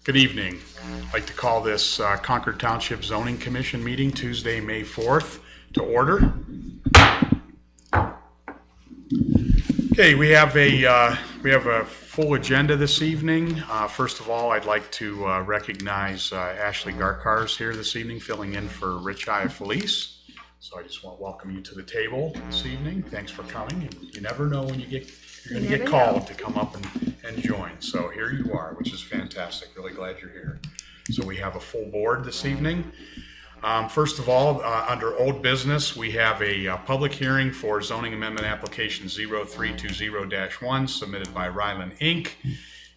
Good evening. I'd like to call this Concord Township Zoning Commission meeting Tuesday, May 4th to order. Okay, we have a full agenda this evening. First of all, I'd like to recognize Ashley Garkars here this evening, filling in for Rich Felice. So I just want to welcome you to the table this evening. Thanks for coming. You never know when you're going to get called to come up and join. So here you are, which is fantastic. Really glad you're here. So we have a full board this evening. First of all, under old business, we have a public hearing for zoning amendment application 0320-1 submitted by Ryland Inc.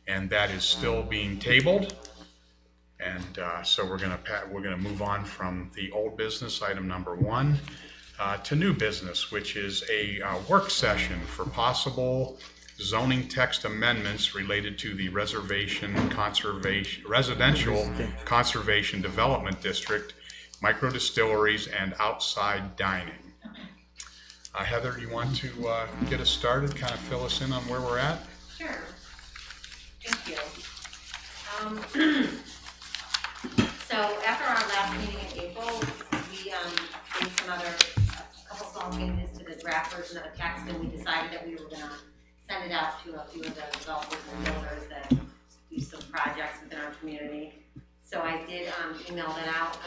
And that is still being tabled. And so we're gonna move on from the old business, item number 1, to new business, which is a work session for possible zoning text amendments related to the residential conservation development district, micro distilleries, and outside dining. Heather, do you want to get us started? Kind of fill us in on where we're at? Sure. Thank you. So after our last meeting in April, we made a couple small changes to the draft version of the text, and we decided that we were going to send it out to a few of the developers and builders that do some projects within our community. So I did email that out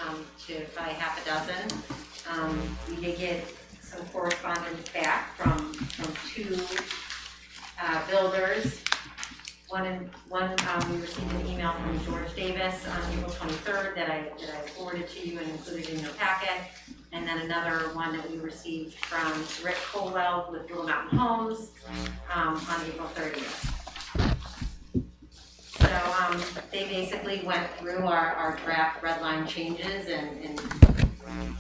to probably half a dozen. We did get some correspondence back from 2 builders. One, we received an email from George Davis on April 23rd that I forwarded to you and included in your packet. And then another one that we received from Rick Colwell with Little Mountain Homes on April 30th. So they basically went through our draft red line changes and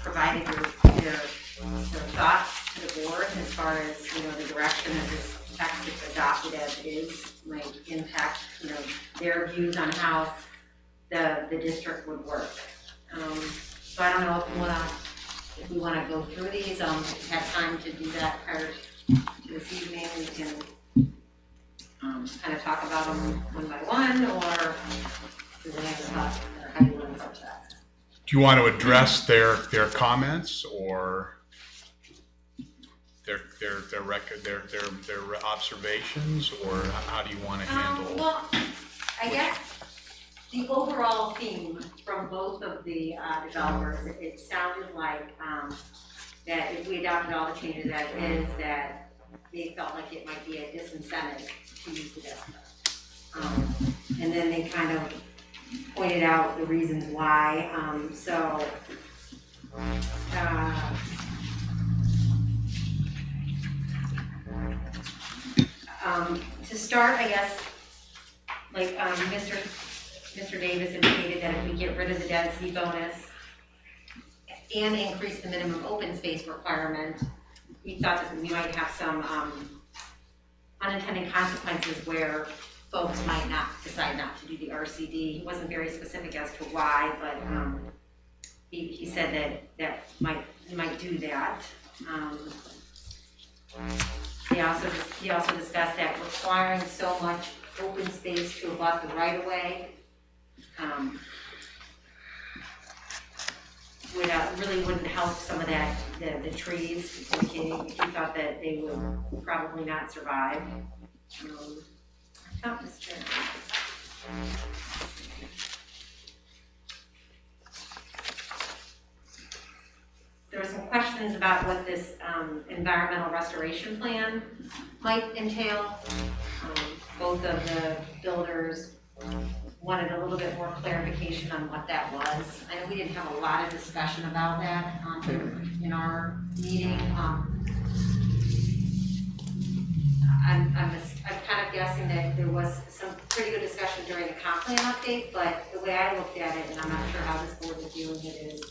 provided their thoughts to the board as far as the direction of this text is adopted as is might impact their views on how the district would work. So I don't know if we want to go through these. If you had time to do that prior to this evening, we can kind of talk about them one by one, or does anyone thought, or how do you want to approach that? Do you want to address their comments or their observations, or how do you want to handle? Well, I guess the overall theme from both of the developers, it sounded like that if we adopted all the changes as is, that they felt like it might be a disincentive to use the desktop. And then they kind of pointed out the reasons why. To start, I guess, like Mr. Davis indicated that if we get rid of the density bonus and increase the minimum open space requirement, we thought that we might have some unintended consequences where folks might decide not to do the RCD. He wasn't very specific as to why, but he said that might do that. He also discussed that requiring so much open space to abut the right-of-way really wouldn't help some of that the trees. He thought that they would probably not survive. There were some questions about what this environmental restoration plan might entail. Both of the builders wanted a little bit more clarification on what that was. I know we didn't have a lot of discussion about that in our meeting. I'm kind of guessing that there was some pretty good discussion during the comp plan update, but the way I looked at it, and I'm not sure how this board is viewing it, is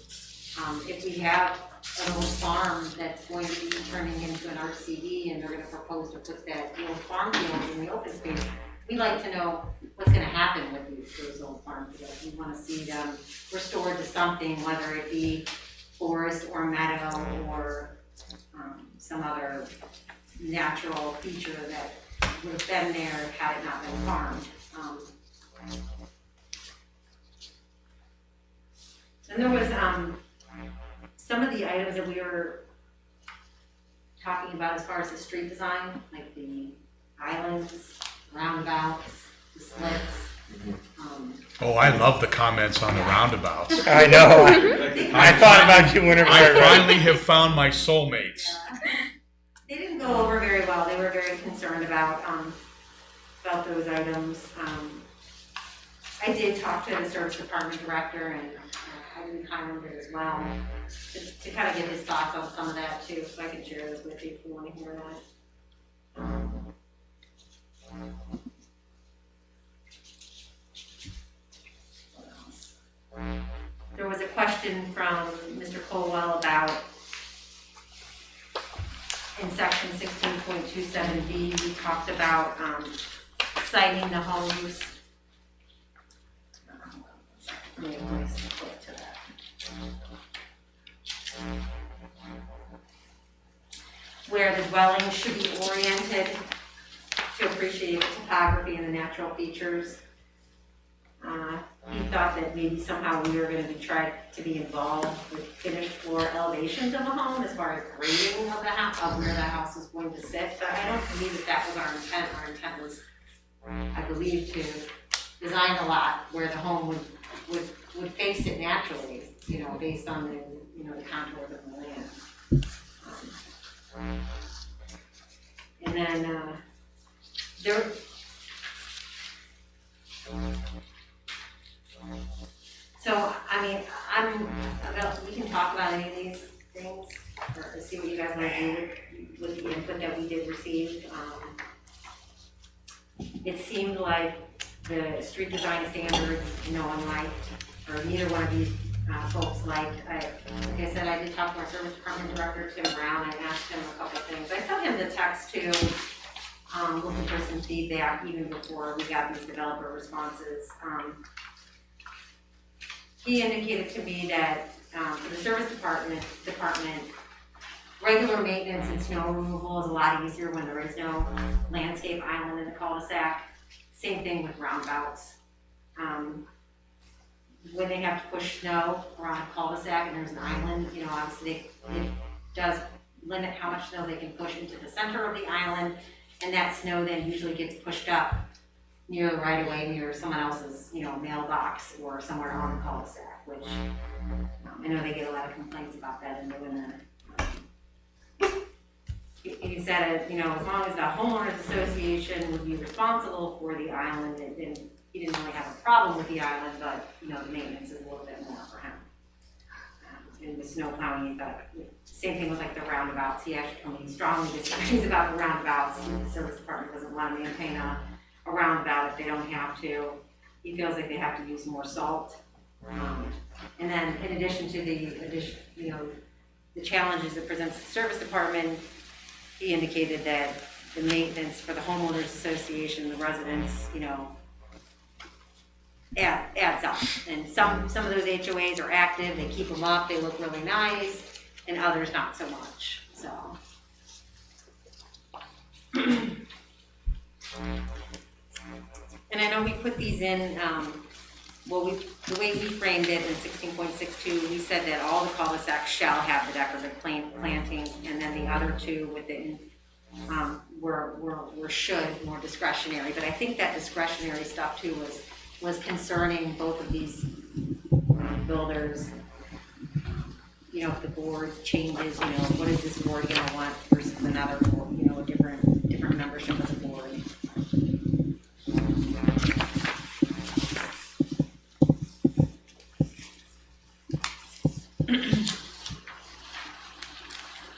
if we have an old farm that's going to be turning into an RCD and they're going to propose to put that old farm field in the open space, we'd like to know what's going to happen with those old farm fields. We want to see them restored to something, whether it be forest or meadow or some other natural feature that would have been there had it not been farmed. And there was, some of the items that we were talking about as far as the street design, like the islands, roundabouts, the splits. Oh, I love the comments on the roundabouts. I know. I thought about you whenever I I read finally have found my soulmates. They didn't go over very well. They were very concerned about those items. I did talk to the service department director and Irene Highlander as well, to kind of get his thoughts on some of that too, so I can share this with you if you want to hear that. What else? There was a question from Mr. Colwell about in section 16.27B, we talked about citing the homes. Let me flip to that. Where the dwelling should be oriented to appreciate the topography and the natural features. He thought that maybe somehow we were going to try to be involved with finished floor elevations of the home as far as grading of the house, of where the house is going to sit. But I don't believe that that was our intent. Our intent was, I believe, to design a lot where the home would face it naturally, you know, based on the, you know, the contours of the land. And then there. So, I mean, we can talk about any of these things, or see what you guys want to do with the input that we did receive. It seemed like the street design standards, no one liked, or neither one of these folks liked. Like I said, I did talk to our service department director, Tim Brown. I asked him a couple of things. I sent him the text too, looking for some feedback even before we got these developer responses. He indicated to me that for the service department, regular maintenance and snow removal is a lot easier when there is no landscape island in the cul-de-sac. Same thing with roundabouts. When they have to push snow around a cul-de-sac and there's an island, you know, obviously it does limit how much snow they can push into the center of the island, and that snow then usually gets pushed up near the right of way, near someone else's, you know, mailbox or somewhere on the cul-de-sac, which I know they get a lot of complaints about that in New England. He said, you know, as long as the homeowners association would be responsible for the island, then he didn't really have a problem with the island, but, you know, the maintenance is a little bit more for him. And the snow plowing, he thought, same thing with like the roundabouts. He actually told me he strongly disagrees about the roundabouts. The service department doesn't want to maintain a roundabout if they don't have to. He feels like they have to use more salt. And then in addition to the challenges that presents the service department, he indicated that the maintenance for the homeowners association, the residents, you know, adds up. And some of those HOAs are active, they keep them up, they look really nice, and others not so much, so. And I know we put these in, the way we framed it in 16.62, we said that all the cul-de-sacs shall have the decorative plantings, and then the other two within were should, more discretionary. But I think that discretionary stuff too was concerning both of these builders. You know, if the board changes, you know, what is this board gonna want versus another, you know, a different membership of the board.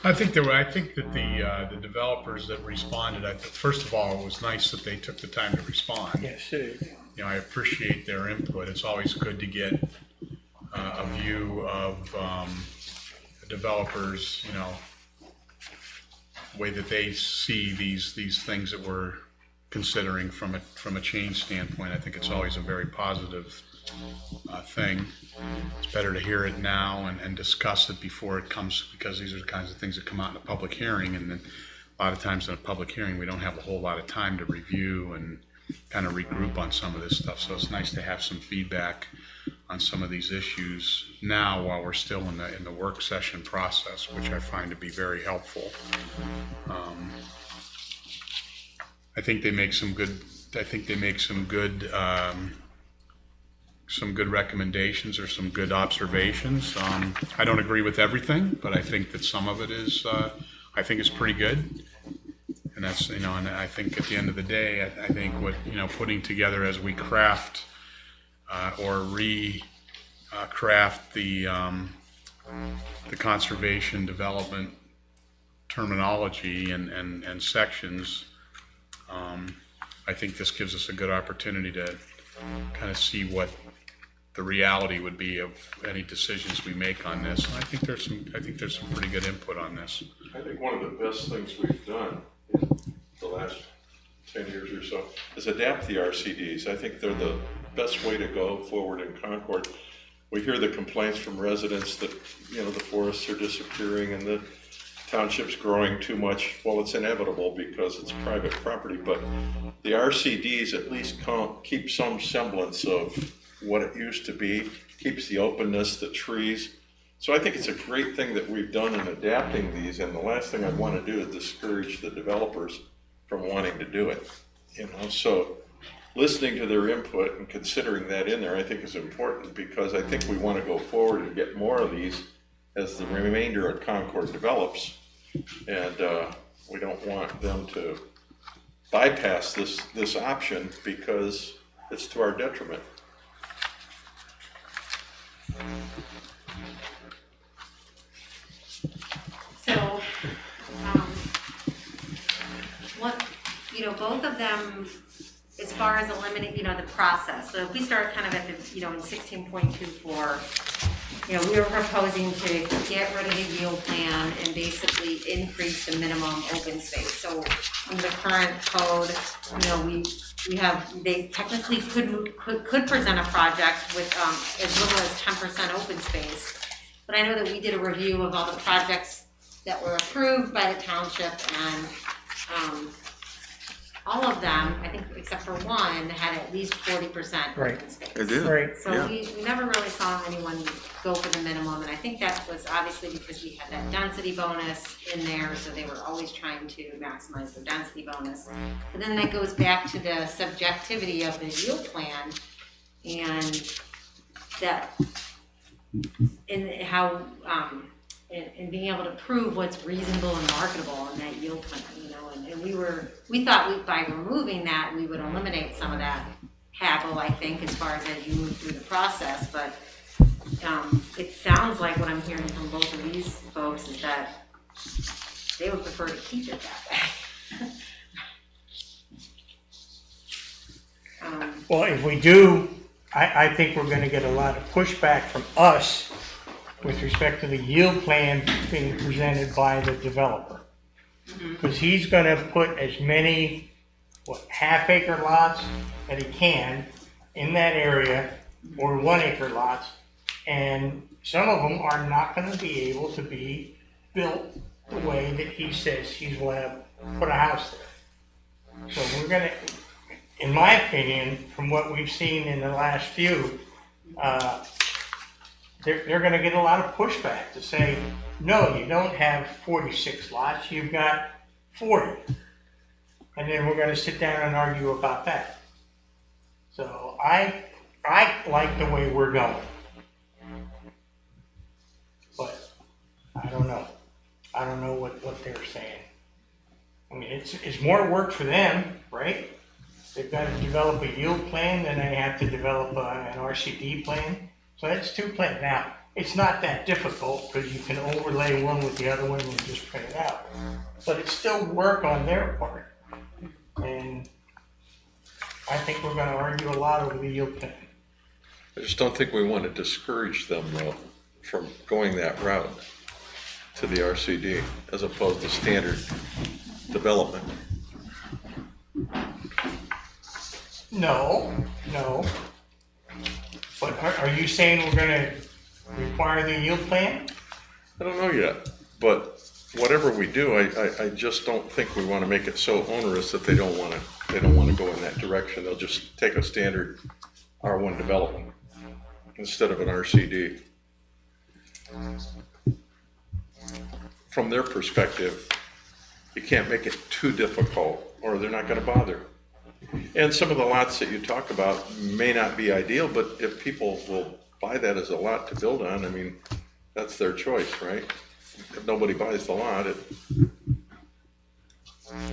I think that the developers that responded, first of all, it was nice that they took the time to respond. Yes, sir. You know, I appreciate their input. It's always good to get a view of developers, you know, the way that they see these things that we're considering from a change standpoint. I think it's always a very positive thing. It's better to hear it now and discuss it before it comes, because these are the kinds of things that come out in a public hearing, and then a lot of times in a public hearing we don't have a whole lot of time to review and kind of regroup on some of this stuff. So it's nice to have some feedback on some of these issues now while we're still in the work session process, which I find to be very helpful. I think they make some good. Some good recommendations or some good observations. I don't agree with everything, but I think that some of it is. I think is pretty good. And that's, and I think at the end of the day, I think what, putting together as we craft or craft the conservation development terminology and sections, I think this gives us a good opportunity to kind of see what the reality would be of any decisions we make on this. And I think there's some pretty good input on this. I think one of the best things we've done in the last 10 years or so is adapt the RCDs. I think they're the best way to go forward in Concord. We hear the complaints from residents that, the forests are disappearing and the township's growing too much. Well, it's inevitable because it's private property, but the RCDs at least keep some semblance of what it used to be, keeps the openness, the trees. So I think it's a great thing that we've done in adapting these, and the last thing I'd want to do is discourage the developers from wanting to do it. So listening to their input and considering that in there, I think is important, because I think we want to go forward and get more of these as the remainder of Concord develops, and we don't want them to bypass this option because it's to our detriment. So, both of them, as far as eliminating, the process. So if we start kind of at the, in 16.24, we were proposing to get rid of the yield plan and basically increase the minimum open space. So under the current code, they technically could present a project with as little as 10% open space. But I know that we did a review of all the projects that were approved by the township, and all of them, I think except for one, had at least 40% open space. It is. Right. So Yeah. we never really saw anyone go for the minimum, and I think that was obviously because we had that density bonus in there, so they were always trying to maximize their density bonus. But then that goes back to the subjectivity of the yield plan, and that, and how, and being able to prove what's reasonable and marketable in that yield plan, and we thought by removing that, we would eliminate some of that haggle, I think, as far as you move through the process, but it sounds like what I'm hearing from both of these folks is that they would prefer to keep it that way. Well, if we do, I think we're gonna get a lot of pushback from us with respect to the yield plan being presented by the developer. Because he's gonna put as many, half-acre lots that he can in that area, or 1-acre lots, and some of them are not gonna be able to be built the way that he says he's gonna put a house there. So we're gonna, in my opinion, from what we've seen in the last few, they're gonna get a lot of pushback to say, no, you don't have 46 lots, you've got 40. And then we're gonna sit down and argue about that. So I like the way we're going. But I don't know. I don't know what they're saying. I mean, it's more work for them, right? They've got to develop a yield plan, then they have to develop an RCD plan. So that's 2 plans. Now, it's not that difficult because you can overlay one with the other one and just print it out. But it's still work on their part. And I think we're going to argue a lot over the yield plan. I just don't think we want to discourage them, though, from going that route to the RCD as opposed to standard development. No. But are you saying we're going to require the yield plan? I don't know yet, but whatever we do, I just don't think we want to make it so onerous that they don't want to they don't want to go in that direction. They'll just take a standard R1 development instead of an RCD. From their perspective, you can't make it too difficult or they're not going to bother. And some of the lots that you talk about may not be ideal, but if people will buy that as a lot to build on, I mean, that's their choice, right? If nobody buys the lot, it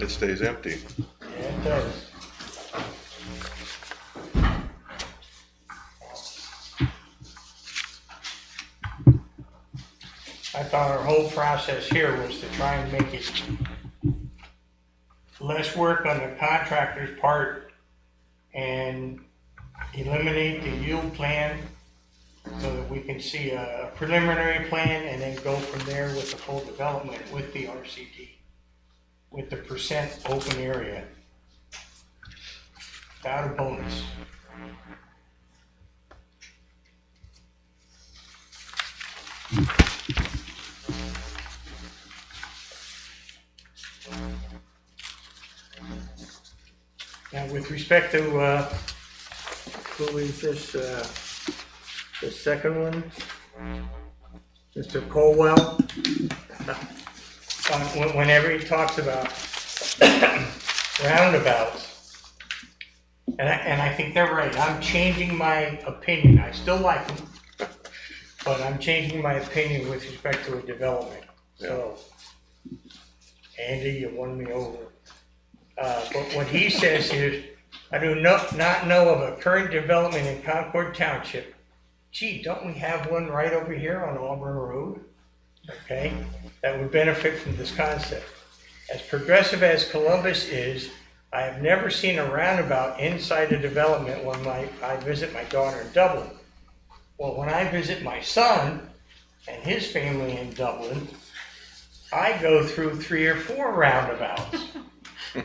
stays empty. Yeah, it does. I thought our whole process here was to try and make it less work on the contractor's part and eliminate the yield plan so that we can see a preliminary plan and then go from there with the full development with the RCD, with the percent open area, without a bonus. Now, with respect to, who is this, the second one? Mr. Colwell? Whenever he talks about roundabouts, and I think they're right, I'm changing my opinion. I still like them, but I'm changing my opinion with respect to a development. So, Andy, you won me over. But what he says is, I do not know of a current development in Concord Township. Gee, don't we have one right over here on Auburn Road? Okay, that would benefit from this concept. As progressive as Columbus is, I have never seen a roundabout inside a development when I visit my daughter in Dublin. Well, when I visit my son and his family in Dublin, I go through 3 or 4 roundabouts.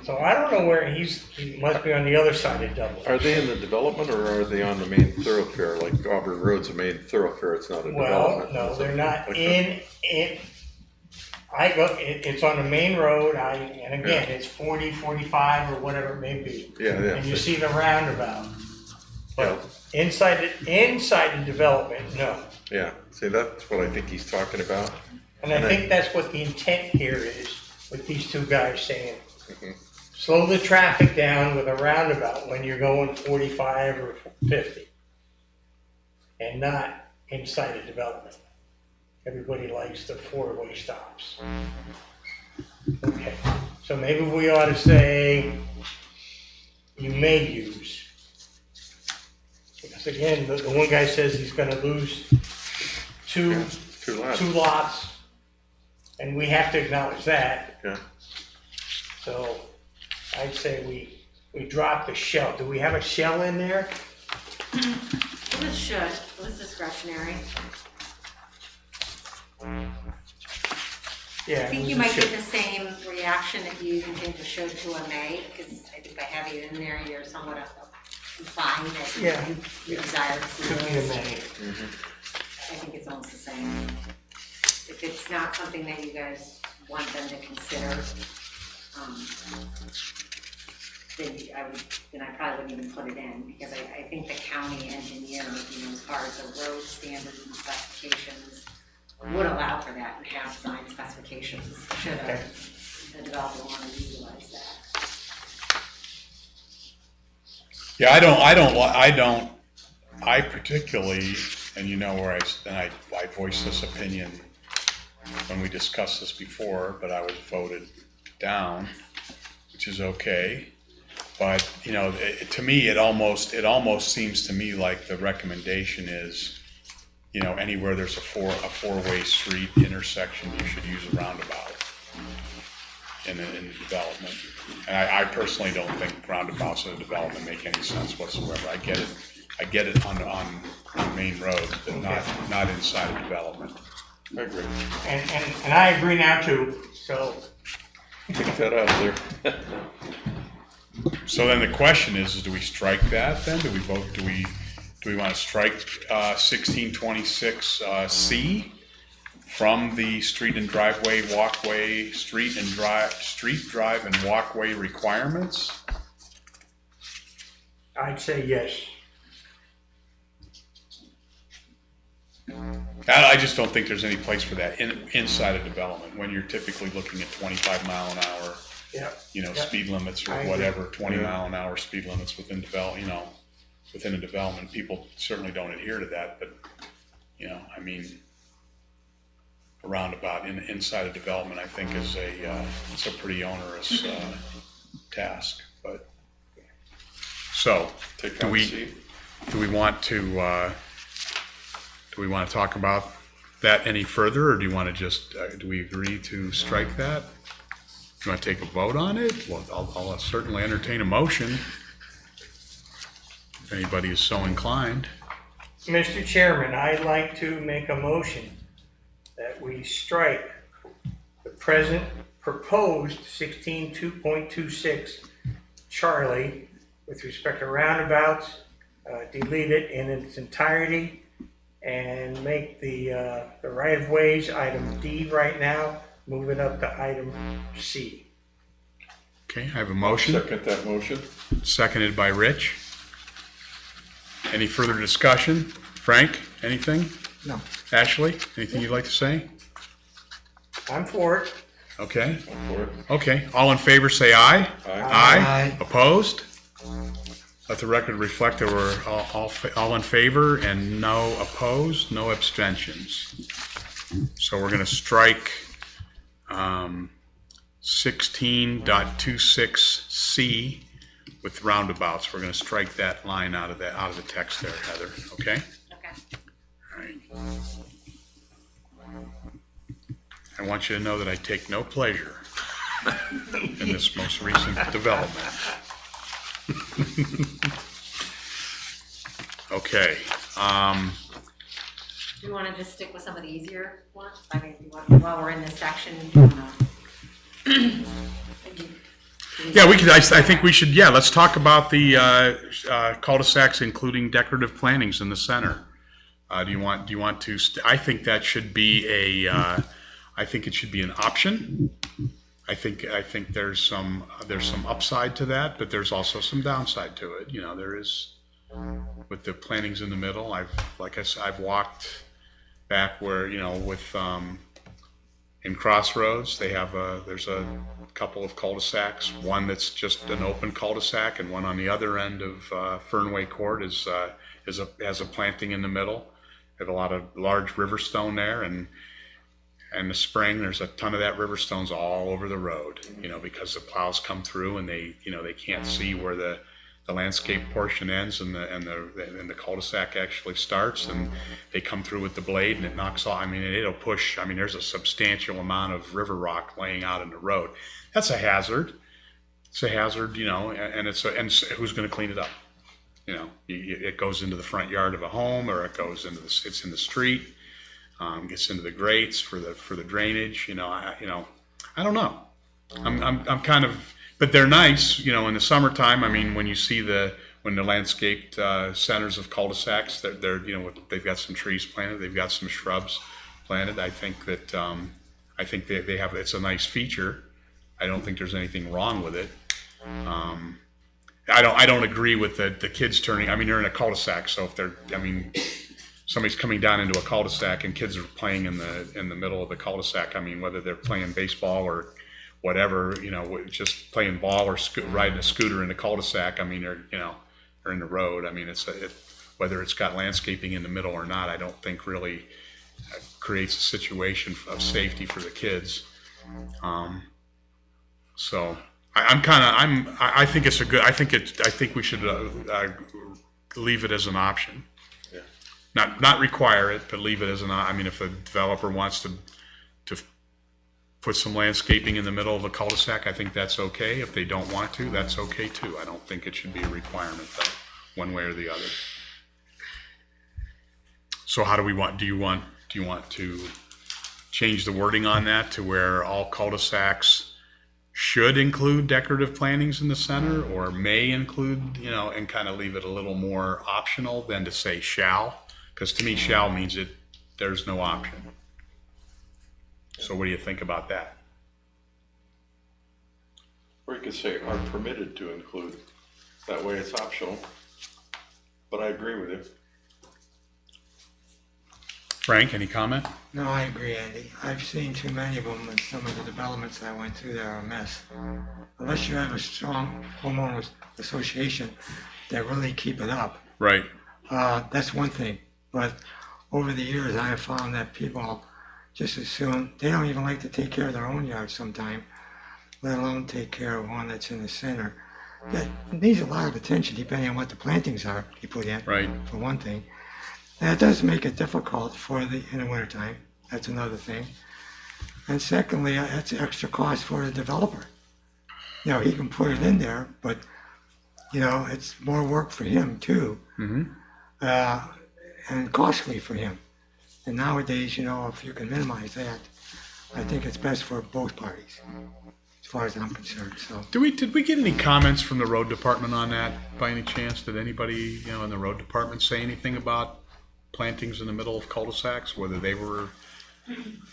So I don't know where he must be on the other side of Dublin. Are they in the development or are they on the main thoroughfare? Like Auburn Road's a main thoroughfare, it's not a development. Well, no, they're not like in it. It's on the main road, and again, it's 40, 45, or whatever it may be. Yeah. And you see the roundabout. But inside the development, no. Yeah, see, that's what I think he's talking about. And I think that's what the intent here is with these two guys saying, slow the traffic down with a roundabout when you're going 45 or 50, and not inside a development. Everybody likes the 4-way stops. Okay, so maybe we ought to say you may use. Because again, the one guy says he's going to lose two lots, and we have to acknowledge that. Yeah. So I'd say we drop the shell. Do we have a shell in there? It should, it was discretionary. Yeah. I think you might get the same reaction if you even change the should to a may, because I think by having it in there, you're somewhat implying that you desire to see Could be a those. may. I think it's almost the same. If it's not something that you guys want them to consider, then I probably wouldn't even put it in, because I think the county engineer, as far as the road standards and specifications, would allow for that and have design specifications should the developer want to utilize that. Yeah, I particularly, and where I voiced this opinion when we discussed this before, but I was voted down, which is okay. But to me, it almost seems to me like the recommendation is, anywhere there's a four-way street intersection, you should use a roundabout in the development. And I personally don't think roundabouts in the development make any sense whatsoever. I get it on main roads, but not inside of development. I agree. And I agree now too. So Take that out of there. So then the question is do we strike that then? Do we want to strike 1626 C from the street and driveway, walkway, street drive and walkway requirements? I'd say yes. I just don't think there's any place for that inside a development when you're typically looking at 25 mile an hour, Yeah. speed limits or I agree. whatever, 20 mile an hour speed limits within within a development. People certainly don't adhere to that, but, I mean, a roundabout inside a development, I think it's a pretty onerous, task, but. So, Take do out we C. want to, talk about that any further, or do you want to just, do we agree to strike that? Do you want to take a vote on it? Well, I'll certainly entertain a motion, if anybody is so inclined. Mr. Chairman, I'd like to make a motion that we strike the present proposed 16.2.26 Charlie with respect to roundabouts, delete it in its entirety, and make the right-of-ways item D right now, move it up to item C. Okay, I have a motion, Second that motion. seconded by Rich. Any further discussion? Frank, anything? No. Ashley, anything you'd like to say? I'm for it. Okay, Go for it. okay, all in favor say aye. Aye. Aye. Opposed? Let the record reflect that we're all in favor and no opposed, no abstentions. So we're gonna strike 16.26C with roundabouts. We're gonna strike that line out of the text there, Heather, okay? Okay. All right. I want you to know that I take no pleasure in this most recent development. Okay. Do you want to just stick with some of the easier ones? I mean, while we're in this section, do you want to? Yeah, we could. I think we should. Yeah, let's talk about the cul-de-sacs, including decorative plantings in the center. Do you want to? I think that should be a. I think it should be an option. I think there's some upside to that, but there's also some downside to it. There is with the plantings in the middle. I've walked back where with in Crossroads there's a couple of cul-de-sacs. One that's just an open cul-de-sac, and one on the other end of Fernway Court has a planting in the middle. They have a lot of large river stone there, and in the spring there's a ton of that river stones all over the road. Because the plows come through and they can't see where the landscape portion ends and the cul-de-sac actually starts, and they come through with the blade and it knocks off. It'll push. There's a substantial amount of river rock laying out in the road. That's a hazard. It's a hazard, and who's going to clean it up? It goes into the front yard of a home, or it's in the street, gets into the grates for the drainage. I don't know. I'm kind of. But they're nice, in the summertime. When you see when the landscaped centers of cul-de-sacs, they've got some trees planted, they've got some shrubs planted. I think that they have. It's a nice feature. I don't think there's anything wrong with it. I don't agree with the kids turning. They're in a cul-de-sac, so if somebody's coming down into a cul-de-sac and kids are playing in the middle of the cul-de-sac. Whether they're playing baseball or whatever, just playing ball or riding a scooter in the cul-de-sac. Or in the road. Whether it's got landscaping in the middle or not, I don't think really creates a situation of safety for the kids. So I think it's a good. I think we should leave it as an option. Yeah. Not require it, but leave it as an. If a developer wants to put some landscaping in the middle of a cul-de-sac, I think that's okay. If they don't want to, that's okay too. I don't think it should be a requirement though, one way or the other. So how do you want to change the wording on that to where all cul-de-sacs should include decorative plantings in the center, or may include, and kind of leave it a little more optional than to say shall? Because to me, shall means there's no option. So what do you think about that? Or you could say are permitted to include. That way it's optional. but I agree with you. Frank, any comment? No, I agree, Andy. I've seen too many of them, and some of the developments I went through there are a mess. Unless you have a strong homeowners association that really keep it up, Right. that's one thing. But over the years, I have found that people just assume they don't even like to take care of their own yard sometime, let alone take care of one that's in the center. That needs a lot of attention depending on what the plantings are you put in, Right. for one thing. And it does make it difficult in the wintertime. That's another thing. And secondly, that's extra cost for the developer. You know, he can put it in there, but, you know, it's more work for him too. And costly for him. And nowadays, you know, if you can minimize that, I think it's best for both parties, as far as I'm concerned, so. Did we get any comments from the road department on that by any chance? Did anybody, you know, in the road department say anything about plantings in the middle of cul-de-sacs, whether they were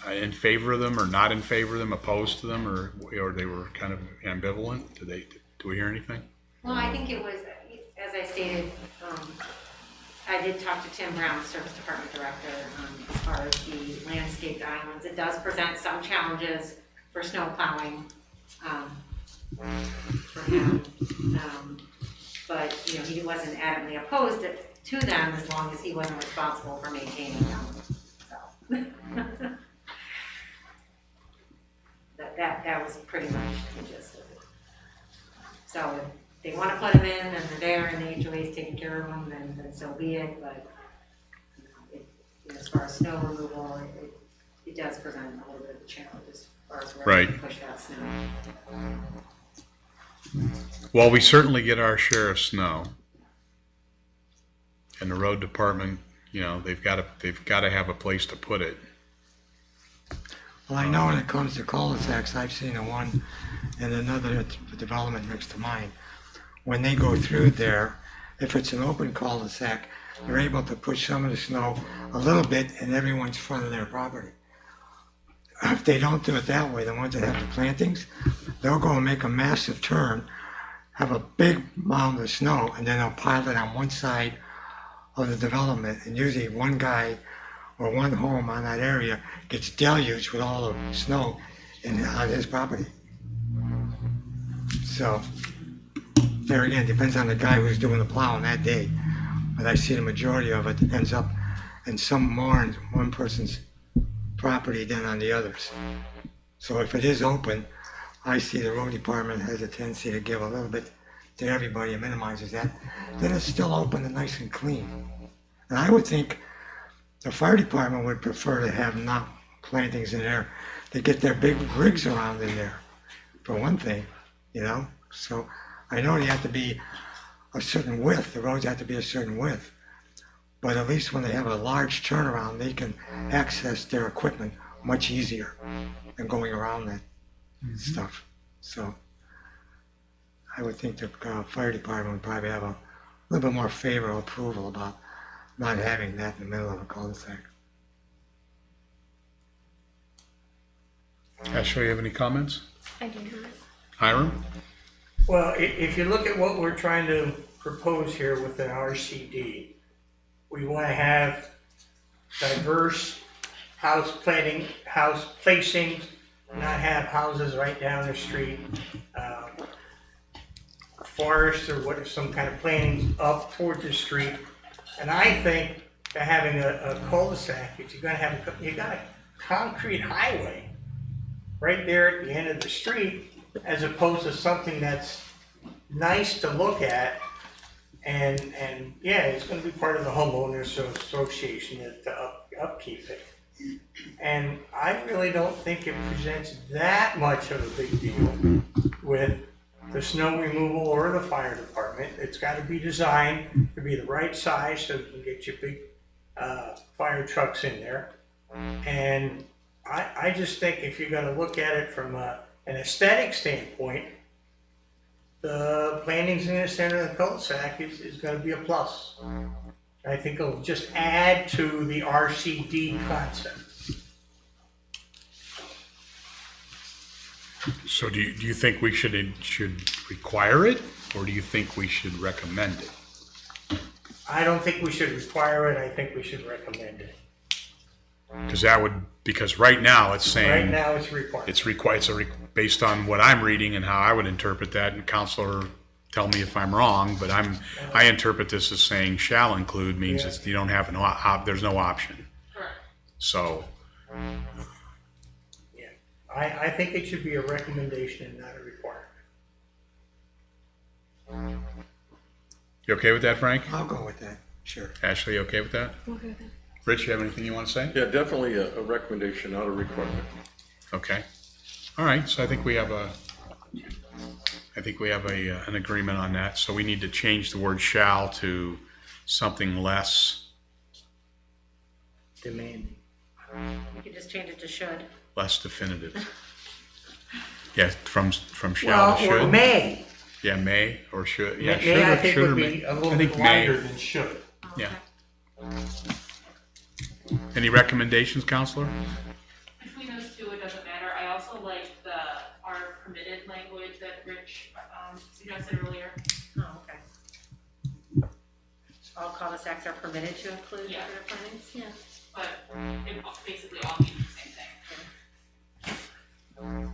in favor of them or not in favor of them, opposed to them, or they were kind of ambivalent? Do we hear anything? Well, I think it was, as I stated, I did talk to Tim Brown, the Service Department Director, as far as the landscaped islands. It does present some challenges for snow plowing for him. But, you know, he wasn't adamantly opposed to them as long as he wasn't responsible for maintaining them. So that was pretty much the gist of it. So if they want to put them in and they're there and the HOA is taking care of them, then so be it. But as far as snow removal, it does present a little bit of a challenge as far as where we can push that snow. Well, we certainly get our share of snow. And the road department, you know, they've got to have a place to put it. Well, I know when it comes to cul-de-sacs, I've seen the one in another development next to mine. When they go through there, if it's an open cul-de-sac, they're able to push some of the snow a little bit in everyone's front of their property. If they don't do it that way, the ones that have the plantings, they'll go and make a massive turn, have a big mound of snow, and then they'll pile it on one side of the development, and usually one guy or one home on that area gets deluged with all the snow on his property. So, there again, depends on the guy who's doing the plowing that day. But I see the majority of it ends up in some more in one person's property than on the others. So if it is open, I see the road department has a tendency to give a little bit to everybody and minimizes that. Then it's still open and nice and clean. And I would think the fire department would prefer to have not plantings in there. They get their big rigs around in there, for one thing, you know? So I know they have to be a certain width, the roads have to be a certain width. But at least when they have a large turnaround, they can access their equipment much easier than going around that stuff. So I would think the fire department would probably have a little bit more favorable approval about not having that in the middle of a cul-de-sac. Ashley, you have any comments? I do not. Hiram? Well, if you look at what we're trying to propose here with an RCD, we want to have diverse house placings, not have houses right down the street, forests or some kind of plantings up towards the street. And I think that having a cul-de-sac, if you're going to have you got a concrete highway right there at the end of the street, as opposed to something that's nice to look at, and yeah, it's going to be part of the homeowners association to upkeep it. And I really don't think it presents that much of a big deal with the snow removal or the fire department. It's got to be designed to be the right size so you can get your big fire trucks in there. And I just think if you're going to look at it from an aesthetic standpoint, the plantings in the center of the cul-de-sac is going to be a plus. I think it'll just add to the RCD concept. So do you think we should require it, or do you think we should recommend it? I don't think we should require it, I think we should recommend it. Because right now it's Right saying now, it's required. it's required, based on what I'm reading and how I would interpret that, and Counselor, tell me if I'm wrong, but I interpret this as saying shall include means Yeah. it's, you don't have there's no option. So, Yeah. I think it should be a recommendation and not a requirement. you okay with that, Frank? I'll go with that, sure. Ashley, you okay with that? Rich, you have anything you want to say? Yeah, definitely a recommendation, not a requirement. Okay. All right, so I think we have an agreement on that. So we need to change the word shall to something less Demanding. You could just change it to should. definitive. Yeah, from shall to Well, or should. may. Yeah, may or should. Yeah, May, should I or think should or would may. be a little I bit think may. wider than should. Yeah. Any recommendations, Counselor? Between those two, it doesn't matter. I also like the are permitted language that Rich suggested earlier. Oh, okay. All cul-de-sacs are permitted to include Yeah. decorative plantings? Yeah. But it basically all means the same thing.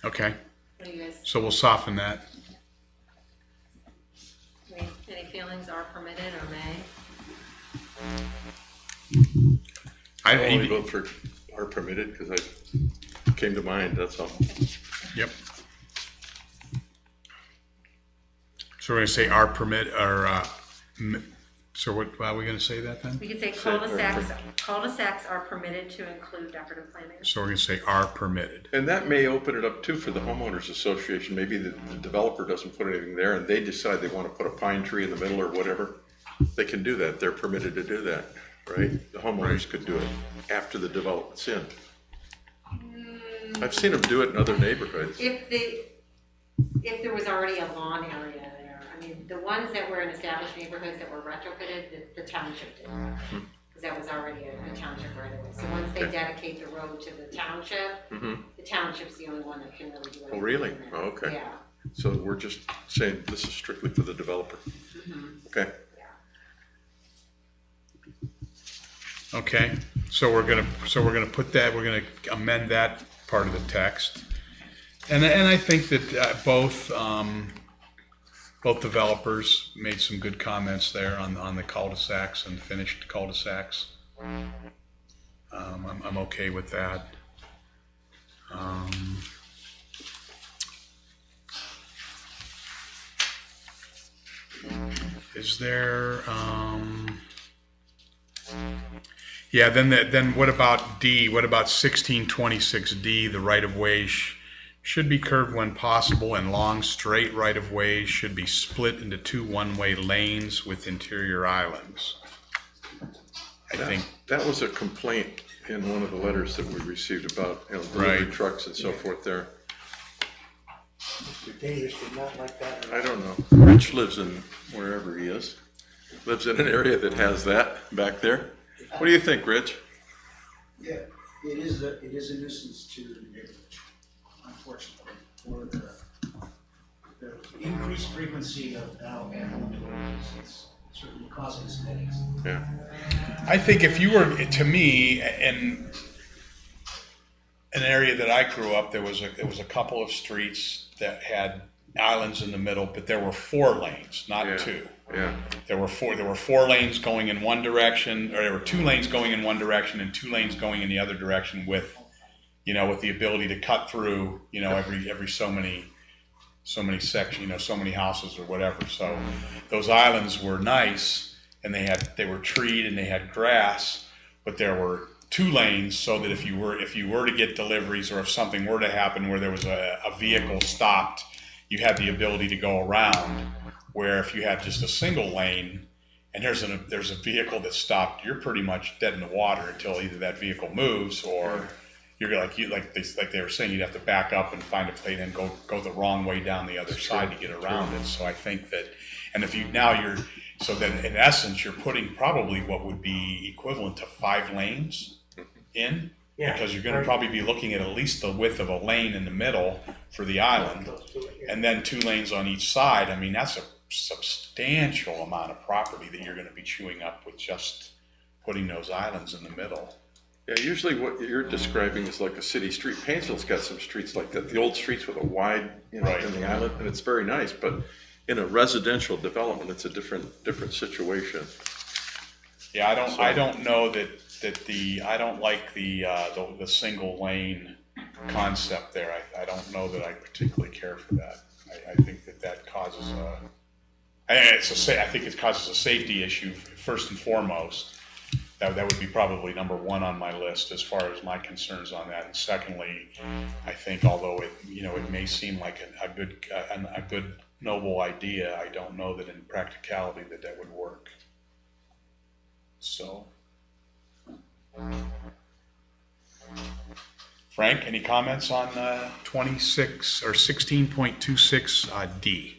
Okay, What do you guys, so we'll soften that. any feelings are permitted or may? I only vote for are permitted because I came to mind, that's all. Yep. So we're gonna say are permit, or, so what, are we gonna say that then? We could say cul-de-sacs are permitted to include decorative plantings. So we're gonna say are permitted. And that may open it up too for the homeowners association. Maybe the developer doesn't put anything there and they decide they want to put a pine tree in the middle or whatever. They can do that. They're permitted to do that, right? The homeowners could do it after the development's in. I've seen them do it in other neighborhoods. If there was already a lawn area there, I mean, the ones that were in established neighborhoods that were retrofitted, the township did. Because that was already a township right away. So once they Okay. dedicate the road to the township, the township's the only one that can really do it. Oh, really? Oh, okay. Yeah. So we're just saying this is strictly for the developer. Okay. Okay, so we're gonna put that, we're gonna amend that part of the text. And I think that both developers made some good comments there on the cul-de-sacs and finished cul-de-sacs. I'm okay with that. Is there, yeah, then what about D? What about 1626D? The right-of-way should be curved when possible, and long straight right-of-ways should be split into two one-way lanes with interior islands. I think, That was a complaint in one of the letters that we received about, delivery Right. trucks and so forth there. Mr. Davis did not like that. I don't know. Rich lives in wherever he is. Lives in an area that has that back there. What do you think, Rich? Yeah, it is a nuisance to the neighborhood, unfortunately, for the increased frequency of now and home deliveries. It's certainly causing us headaches. Yeah. I think if you were, to me, in an area that I grew up, there was a couple of streets that had islands in the middle, but there were 4 lanes, not Yeah. 2. Yeah. There were 4 lanes going in one direction, or there were 2 lanes going in one direction and 2 lanes going in the other direction with the ability to cut through, every so many sections, so many houses or whatever. So those islands were nice, and they were treed and they had grass, but there were 2 lanes so that if you were to get deliveries, or if something were to happen where there was a vehicle stopped, you had the ability to go around. Where if you had just a single lane and there's a vehicle that stopped, you're pretty much dead in the water until either that vehicle moves, or you're like they were saying, you'd have to back up and find a plate and go the wrong way down the other side to get around it. So I think that, and if so then in essence you're putting probably what would be equivalent to 5 lanes in. Yeah, Because you're going to right. probably be looking at least the width of a lane in the middle for the island, and then 2 lanes on each side. I mean, that's substantial amount of property that you're gonna be chewing up with just putting those islands in the middle. Yeah, usually what you're describing is like a city street. Painesville's got some streets like that, the old streets with a wide, Right. in the island, and it's very nice, but in a residential development, it's a different situation. Yeah, I don't know that I don't like the single lane concept there. I don't know that I particularly care for that. I think that causes I think it causes a safety issue first and foremost. That would be probably number one on my list as far as my concerns on that. And secondly, I think although it may seem like a good noble idea, I don't know that in practicality that would work. So, Frank, any comments on 26 or 16.26 D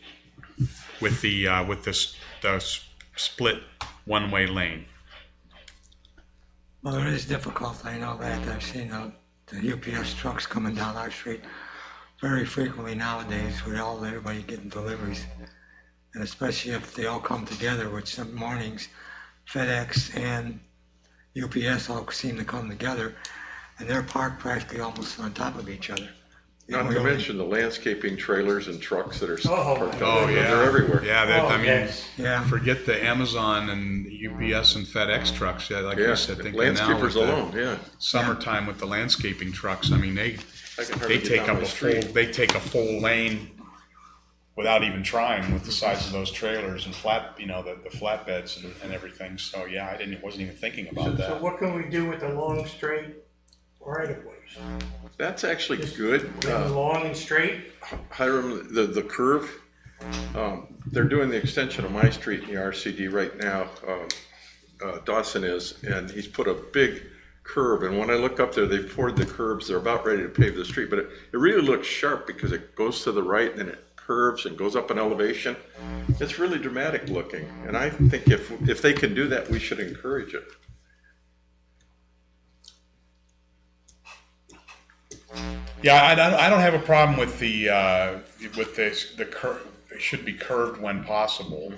with the split one-way lane? Well, it is difficult, I know that. I've seen the UPS trucks coming down our street very frequently nowadays with everybody getting deliveries. And especially if they all come together, which some mornings FedEx and UPS all seem to come together, and they're parked practically almost on top of each other. Not to mention the landscaping trailers and trucks that are parked my out there. They're everywhere. Yeah, I mean, yes. Yeah. forget the Amazon and UPS and FedEx trucks. Yeah, like you said, thinking now with landscapers the alone, yeah. summertime with the landscaping trucks. I mean, they I can hardly get down my street. they take a full lane without even trying with the size of those trailers and the flatbeds and everything. So yeah, wasn't even thinking about So that. what can we do with the long, straight right-of-ways? That's actually Just good. leave them long and straight? Hiram, the curve, they're doing the extension of my street in the RCD right now. Dawson is, and he's put a big curve. And when I look up there, they've poured the curbs. They're about ready to pave the street, but it really looks sharp because it goes to the right and then it curves and goes up an elevation. It's really dramatic looking. And I think if they can do that, we should encourage it. Yeah, I don't have a problem with the curve. It should be curved when possible.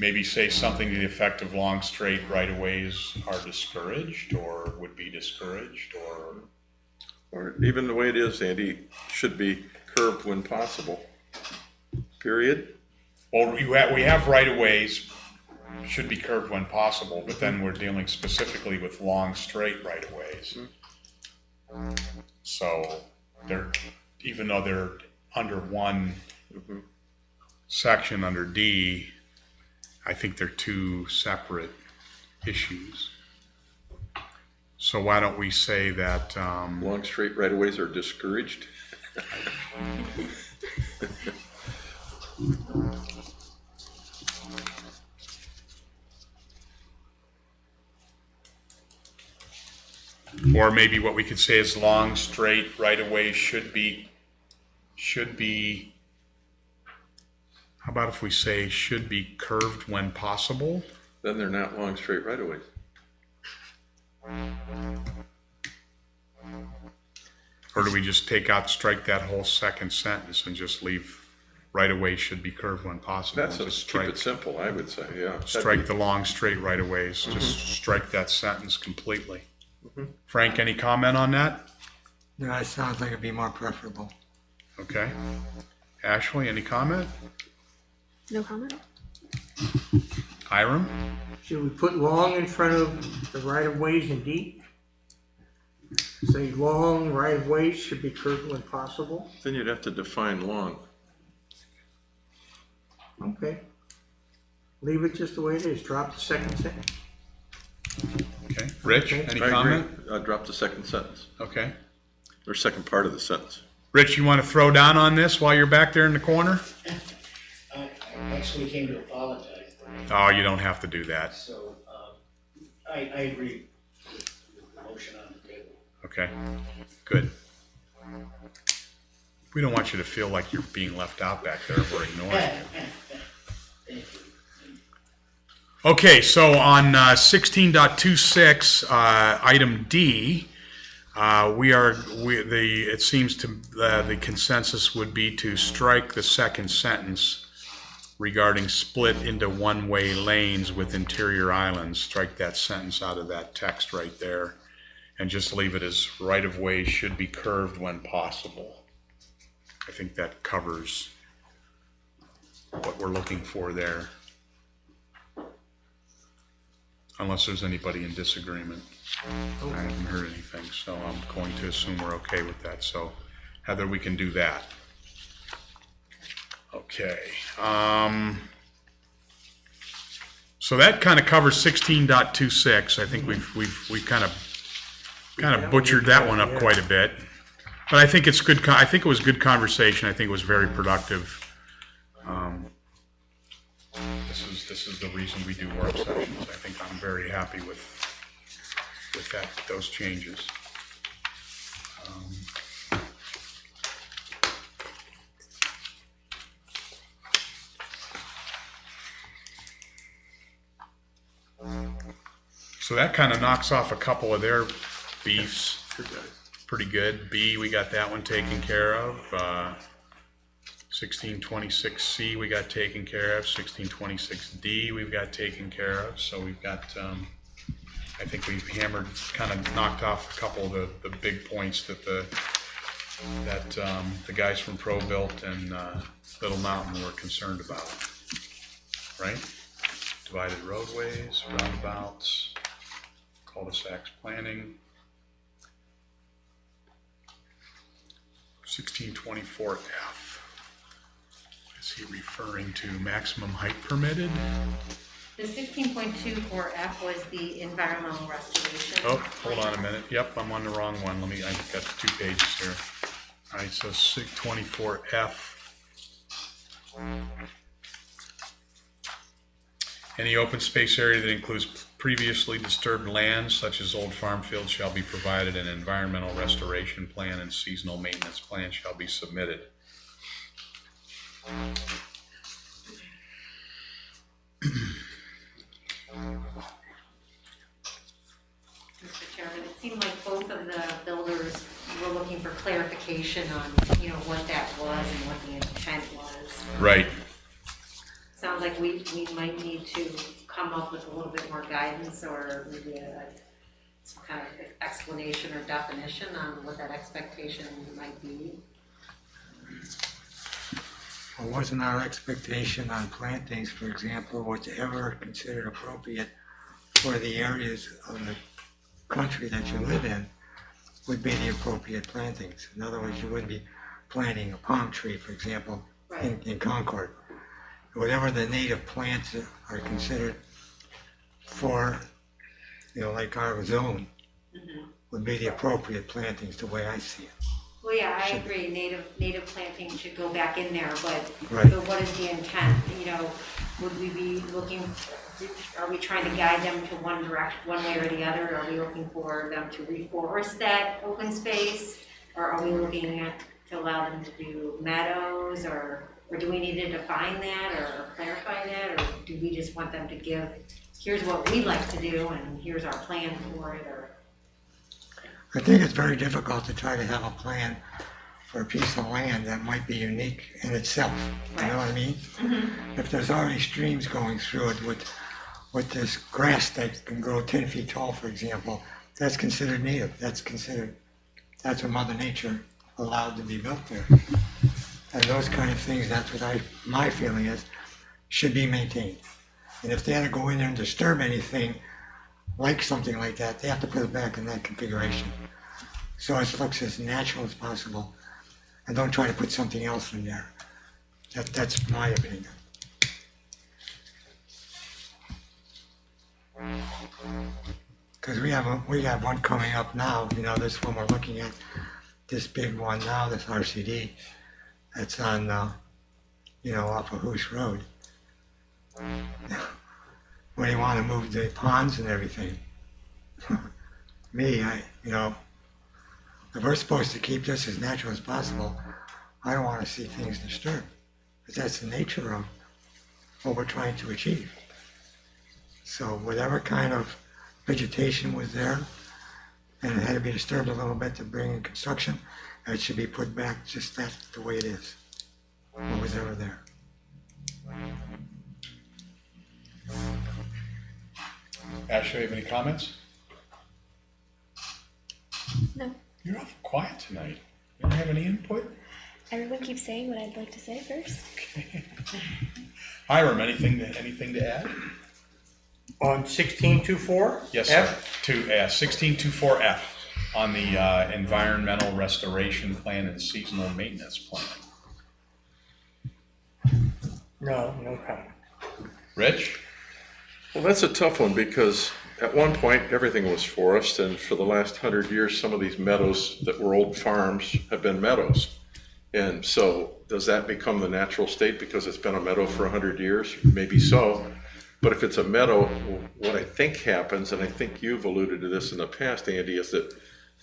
Maybe say something to the effect of long straight right-of-ways are discouraged or would be discouraged, Or even the way it is, Andy, should be curved when possible. Period. well, we have right-of-ways should be curved when possible, but then we're dealing specifically with long straight right-of-ways. So even though they're under one section under D, I think they're two separate issues. So why don't we say that, Long straight right-of-ways are discouraged. or maybe what we could say is long straight right-of-ways should be, how about if we say should be curved when possible? Then they're not long straight right-of-ways. Or do we just strike that whole second sentence and just leave right-of-ways should be curved when possible? That's Just keep it simple, I would say, yeah. strike the long straight right-of-ways, just strike that sentence completely. Frank, any comment on that? No, that sounds like it'd be more preferable. Okay. Ashley, any comment? No comment. Hiram? Should we put long in front of the right-of-ways in D? Say long right-of-ways should be curved when possible? Then you'd have to define long. Okay. Leave it just the way it is, drop the second sentence. Okay. Rich, Okay. any I comment? agree. Drop the second sentence, Okay. or second part of the sentence. Rich, you want to throw down on this while you're back there in the corner? I actually came to apologize, Oh, you don't have to do that. so, I agree with the motion on the table. Okay. Good. We don't want you to feel like you're being left out back there. We're ignoring you. Thank you. Okay, so on 16.26, item D, It seems to, the consensus would be to strike the second sentence regarding split into one-way lanes with interior islands. Strike that sentence out of that text right there and just leave it as right-of-way should be curved when possible. I think that covers what we're looking for there. Unless there's anybody in disagreement. I haven't heard anything, so I'm going to assume we're okay with that. So Heather, we can do that. Okay. So that kind of covers 16.26. I think we've kind of butchered that one up quite a bit. But I think it's good. I think it was good conversation. I think it was very productive. This is the reason we do work sessions. I think I'm very happy with those changes. So that kind of knocks off a couple of their beefs. Pretty good. B, we got that one taken care of. 1626C we got taken care of. 1626D we've got taken care of. So we've got, I think we've hammered, kind of knocked off a couple of the big points that the guys from ProBuilt and Little Mountain were concerned about. Right? Divided roadways, roundabouts, cul-de-sacs planning. 1624F. Is he referring to maximum height permitted? The 16.24F was the environmental restoration. Oh, hold on a minute. Yep, I'm on the wrong one. I've got 2 pages here. All right, so 624F. Any open space area that includes previously disturbed lands, such as old farm fields, shall be provided an environmental restoration plan and seasonal maintenance plan shall be submitted. Mr. Chairman, it seemed like both of the builders were looking for clarification on, what that was and what the intent was. Right. Sounds like we might need to come up with a little bit more guidance or maybe some kind of explanation or definition on what that expectation might be. Well, wasn't our expectation on plantings, for example, whatever considered appropriate for the areas of the country that you live in would be the appropriate plantings? In other words, you wouldn't be planting a palm tree, for example, in Concord. Whatever the native plants are considered for, like our zone, would be the appropriate plantings, the way I see it. Well, yeah, I agree. Native planting should go back in there, but Right. but what is the intent? Would we be looking? Are we trying to guide them to one direction, one way or the other? Are we looking for them to reforest that open space, or are we looking at to allow them to do meadows, or do we need to define that or clarify that, or do we just want them to give? Here's what we like to do, and here's our plan for it, or. I think it's very difficult to try to have a plan for a piece of land that might be unique in itself. You know what I mean? Mm-hmm. If there's already streams going through it with this grass that can grow 10 feet tall, for example, that's considered native. That's what Mother Nature allowed to be built there. And those kind of things, that's what my feeling is, should be maintained. And if they had to go in there and disturb anything, like something like that, they have to put it back in that configuration. So it looks as natural as possible. And don't try to put something else in there. That's my opinion. Because we have one coming up now, this one we're looking at, this big one now, this RCD, that's on, off of Hoos Road. When you want to move the ponds and everything. Me, if we're supposed to keep this as natural as possible, I don't want to see things disturbed. Because that's the nature of what we're trying to achieve. So whatever kind of vegetation was there, and it had to be disturbed a little bit to bring in construction, and it should be put back just that the way it is. What was ever there. Ashley, have any comments? No. You're awful quiet tonight. You don't have any input? Everyone keeps saying what I'd like to say first. Hiram, anything to add? On 1624? Yes, sir. To 1624F on the environmental restoration plan and seasonal maintenance plan. No, no comment. Rich? Well, that's a tough one because at one point, everything was forest, and for the last 100 years, some of these meadows that were old farms have been meadows. And so does that become the natural state because it's been a meadow for 100 years? Maybe so. But if it's a meadow, what I think happens, and I think you've alluded to this in the past, Andy, is that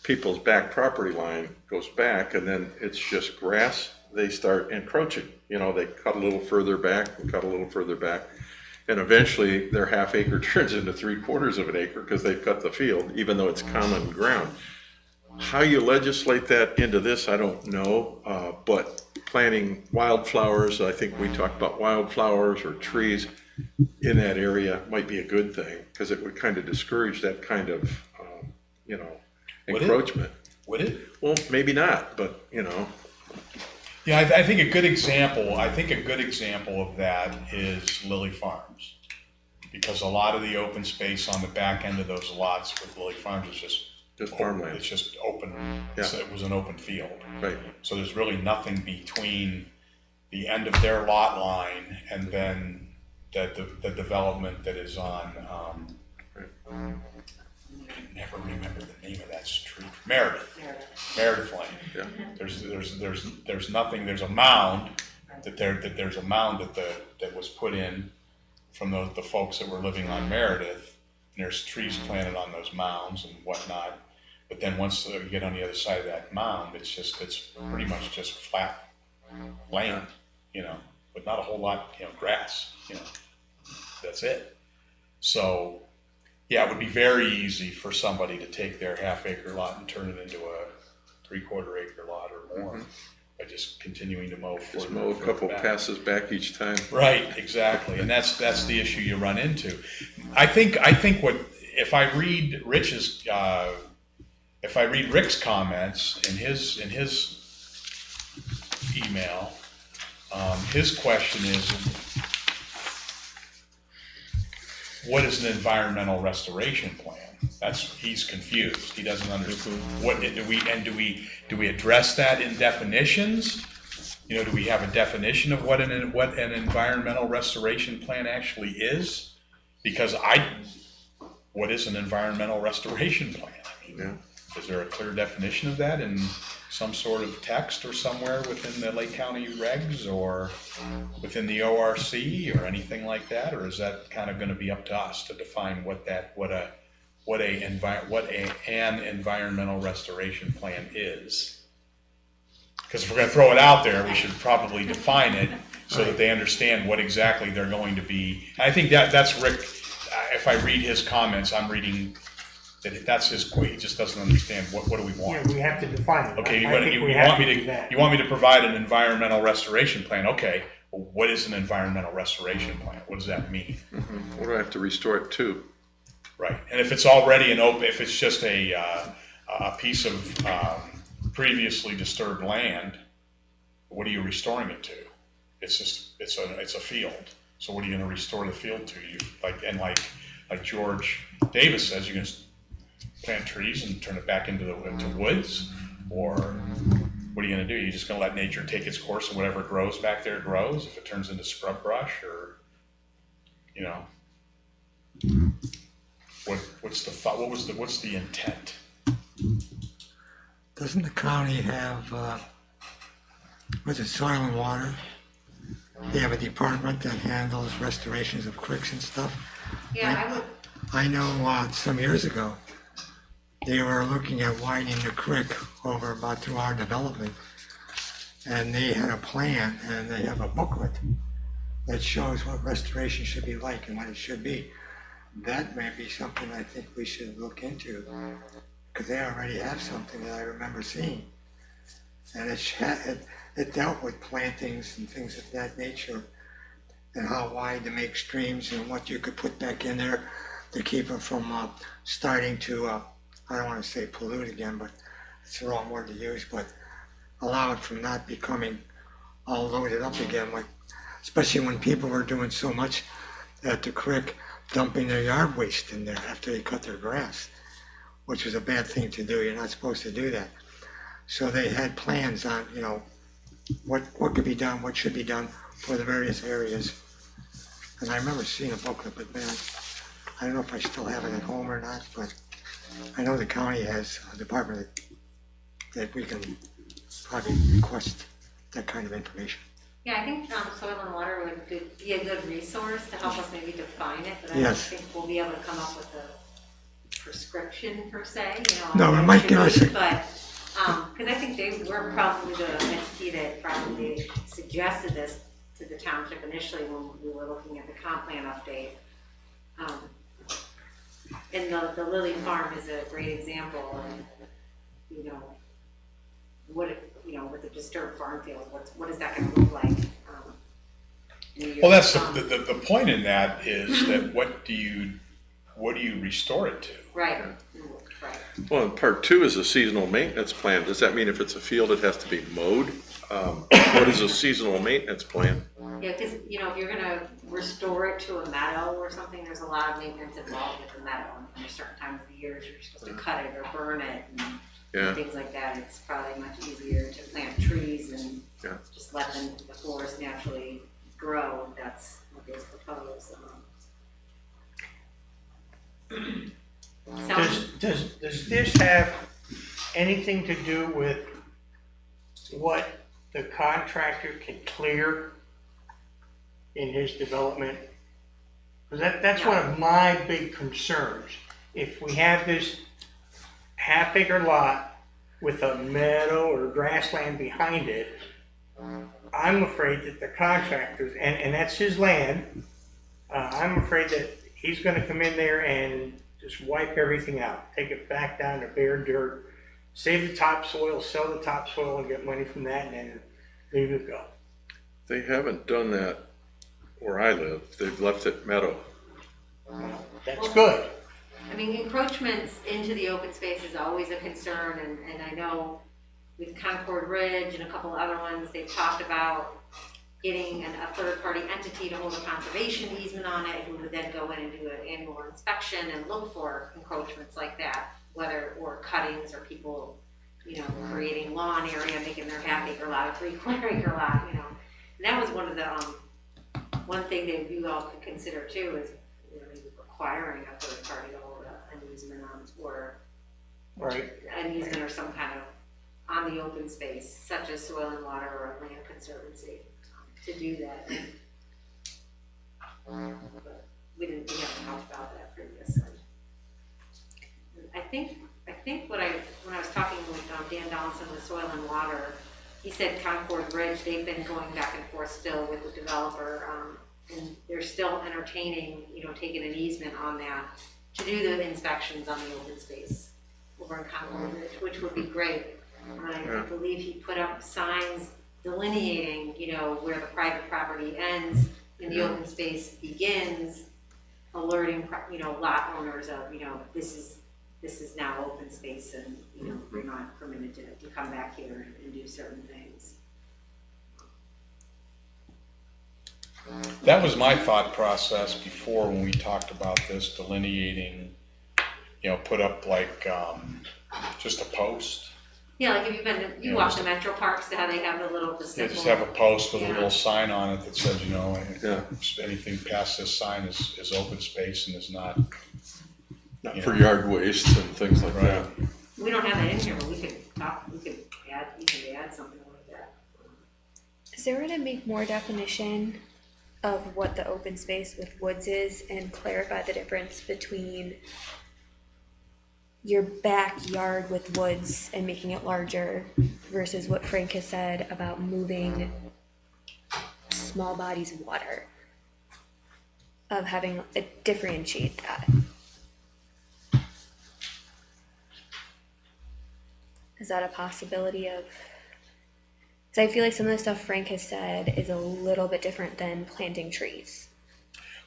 people's back property line goes back and then it's just grass. They start encroaching. You know, they cut a little further back and cut a little further back. And eventually their half acre turns into 3/4 of an acre because they've cut the field, even though it's common ground. How you legislate that into this, I don't know. But planting wildflowers, I think we talked about wildflowers or trees in that area might be a good thing because it would kind of discourage that kind of, Would it? encroachment. Would it? Well, maybe not, but Yeah, I think a good example of that is Lily Farms. Because a lot of the open space on the back end of those lots with Lily Farms is just farmland. It's just open. Yeah. It was an open field. Right. So there's really nothing between the end of their lot line and then the development that is on, I never remember the name of that street. Meredith Lane. Yeah. There's nothing. There's a mound that was put in from the folks that were living on Meredith. And there's trees planted on those mounds and whatnot. But then once you get on the other side of that mound, it's pretty much just flat land, but not a whole lot, grass, that's it. So, yeah, it would be very easy for somebody to take their half acre lot and turn it into a 3/4 acre lot or more by just continuing to mow. Just mow a couple passes back each time. Right, exactly, and that's the issue you run into. I think what if I read Rick's comments in his email, his question is, what is an environmental restoration plan? He's confused. He doesn't understand. What do we address that in definitions? Do we have a definition of what an environmental restoration plan actually is? Because what is an environmental restoration plan? Is there a clear definition of that in some sort of text or somewhere within the Lake County regs or within the ORC or anything like that? Or is that kind of going to be up to us to define what an environmental restoration plan is? Because if we're going to throw it out there, we should probably define it so that they understand what exactly they're going to be. And I think that's Rick. If I read his comments, I'm reading that's his point. He just doesn't understand what do we want. Yeah, we have to define it. Okay, I think we have to do that. you want me to provide an environmental restoration plan? Okay, well, what is an environmental restoration plan? What does that mean? What do I have to restore it to? Right, and if it's already if it's just a piece of previously disturbed land, what are you restoring it to? It's a field. So what are you going to restore the field to? Like George Davis says, you're going to plant trees and turn it back into woods, or what are you going to do? You're just going to let nature take its course and whatever grows back there grows. If it turns into scrub brush, or what's the thought? What's the intent? Doesn't the county have, soil and water? They have a department that handles restorations of creeks and stuff. Yeah, I know some years ago, they were looking at widening the creek over about through our development. And they had a plan, and they have a booklet that shows what restoration should be like and what it should be. That may be something I think we should look into because they already have something that I remember seeing. And it dealt with plantings and things of that nature, and how wide to make streams and what you could put back in there to keep them from starting to, I don't want to say pollute again, but it's the wrong word to use, but allow it from not becoming all loaded up again, like, especially when people were doing so much at the creek, dumping their yard waste in there after they cut their grass, which was a bad thing to do. You're not supposed to do that. So they had plans on, you know, what could be done, what should be done for the various areas. And I remember seeing a booklet, but man, I don't know if I still have it at home or not, but I know the county has a department that we can probably request that kind of information. Yeah, I think soil and water would be a good resource to help us maybe define it, but I Yes. don't think we'll be able to come up with a prescription per se, you know. No, on it what might should give us be, a- But, because I think they were probably the entity that probably suggested this to the township initially when we were looking at the comp plan update. And the Lily Farm is a great example of, you know, with the disturbed farm field, what is that gonna look like? In a year Well, that's to come? the point in that is that what do you restore it to? Right, right. Well, and part two is a seasonal maintenance plan. Does that mean if it's a field, it has to be mowed? What is a seasonal maintenance plan? Yeah, because, you know, if you're gonna restore it to a meadow or something, there's a lot of maintenance involved with the meadow. And there's certain times of the year you're supposed to cut it or burn it and Yeah, things like that. It's probably much easier to plant trees and Yeah. just let the forest naturally grow, if that's what they propose. Does this have anything to do with what the contractor can clear in his development? Because that's one of my big concerns. If we have this half-acre lot with a meadow or grassland behind it, I'm afraid that the contractors, and that's his land, I'm afraid that he's gonna come in there and just wipe everything out, take it back down to bare dirt, save the topsoil, sell the topsoil and get money from that, and then leave it go. they haven't done that where I live. They've left it meadow. That's good. I mean, encroachments into the open space is always a concern, and I know with Concord Ridge and a couple other ones, they've talked about getting a third-party entity to hold a conservation easement on it, who would then go in and do an annual inspection and look for encroachments like that, or cuttings or people, you know, creating lawn area, making their half-acre lot a three-quarter-acre lot, you know. And that was one of the, one thing that you all could consider too is, you know, maybe requiring a third party to hold an easement on, or Right. an easement or some kind of on the open space, such as soil and water or a land conservancy, to do that. But we haven't talked about that previously. I think when I was talking with Dan Donaldson with Soil and Water, he said Concord Ridge, they've been going back and forth still with the developer, and they're still entertaining, you know, taking an easement on that to do the inspections on the open space over in Concord Ridge, which would be great. I believe he put up signs delineating, you know, where the private property ends and the open space begins, alerting, you know, lot owners of, you know, this is now open space, and, you know, you're not permitted to come back here and do certain things. That was my thought process before when we talked about this, delineating, you know, put up like just a post. Yeah, like if you've been, you walk the metro parks, how they have the little, the Yeah, symbol. just have a post with a Yeah. little sign on it that says, you know, Yeah. anything past this sign is open space and is not. Not Yeah. for yard waste and things like that. We don't have that in here, but we could add something like that. Is there a way to make more definition of what the open space with woods is and clarify the difference between your backyard with woods and making it larger versus what Frank has said about moving small bodies of water, of having a differentiate that? Is that a possibility of? Because I feel like some of the stuff Frank has said is a little bit different than planting trees.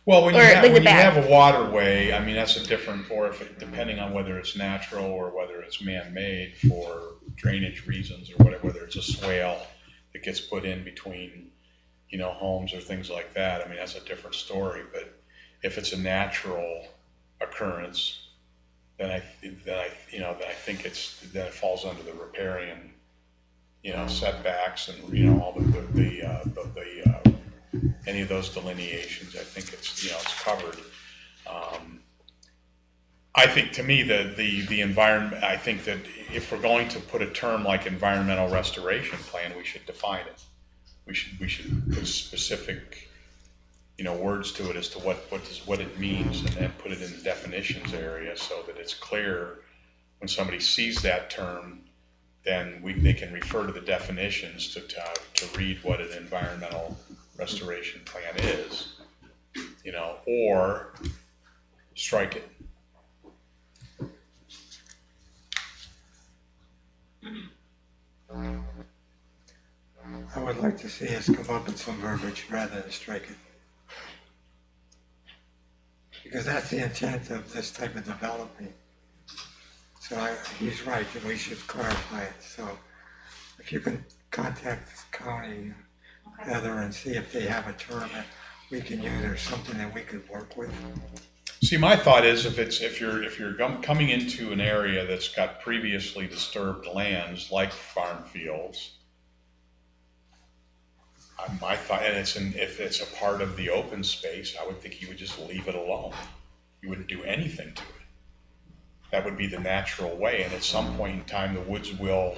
Well, when you Or, have, like, when the you back. have a waterway, I mean, that's a different, or if it, depending on whether it's natural or whether it's man-made for drainage reasons or whatever, whether it's a swale that gets put in between, you know, homes or things like that. I mean, that's a different story. But if it's a natural occurrence, then I think then it falls under the riparian, you know, setbacks and, you know, all the any of those delineations. I think it's, you know, it's covered. I think, to me, the environment, I think that if we're going to put a term like environmental restoration plan, we should define it. We should put specific, you know, words to it as to what it means, and then put it in the definitions area so that it's clear when somebody sees that term, then they can refer to the definitions to read what an environmental restoration plan is, you know, or strike it. I would like to see us come up with some verbiage rather than strike it. Because that's the intent of this type of development. So he's right, that we should clarify it. So if you can contact the county, Heather, and see if they have a term that we can use or something that we could work with. See, my thought is if you're coming into an area that's got previously disturbed lands like farm fields, my thought, and if it's a part of the open space, I would think you would just leave it alone. You wouldn't do anything to it. That would be the natural way. And at some point in time, the woods will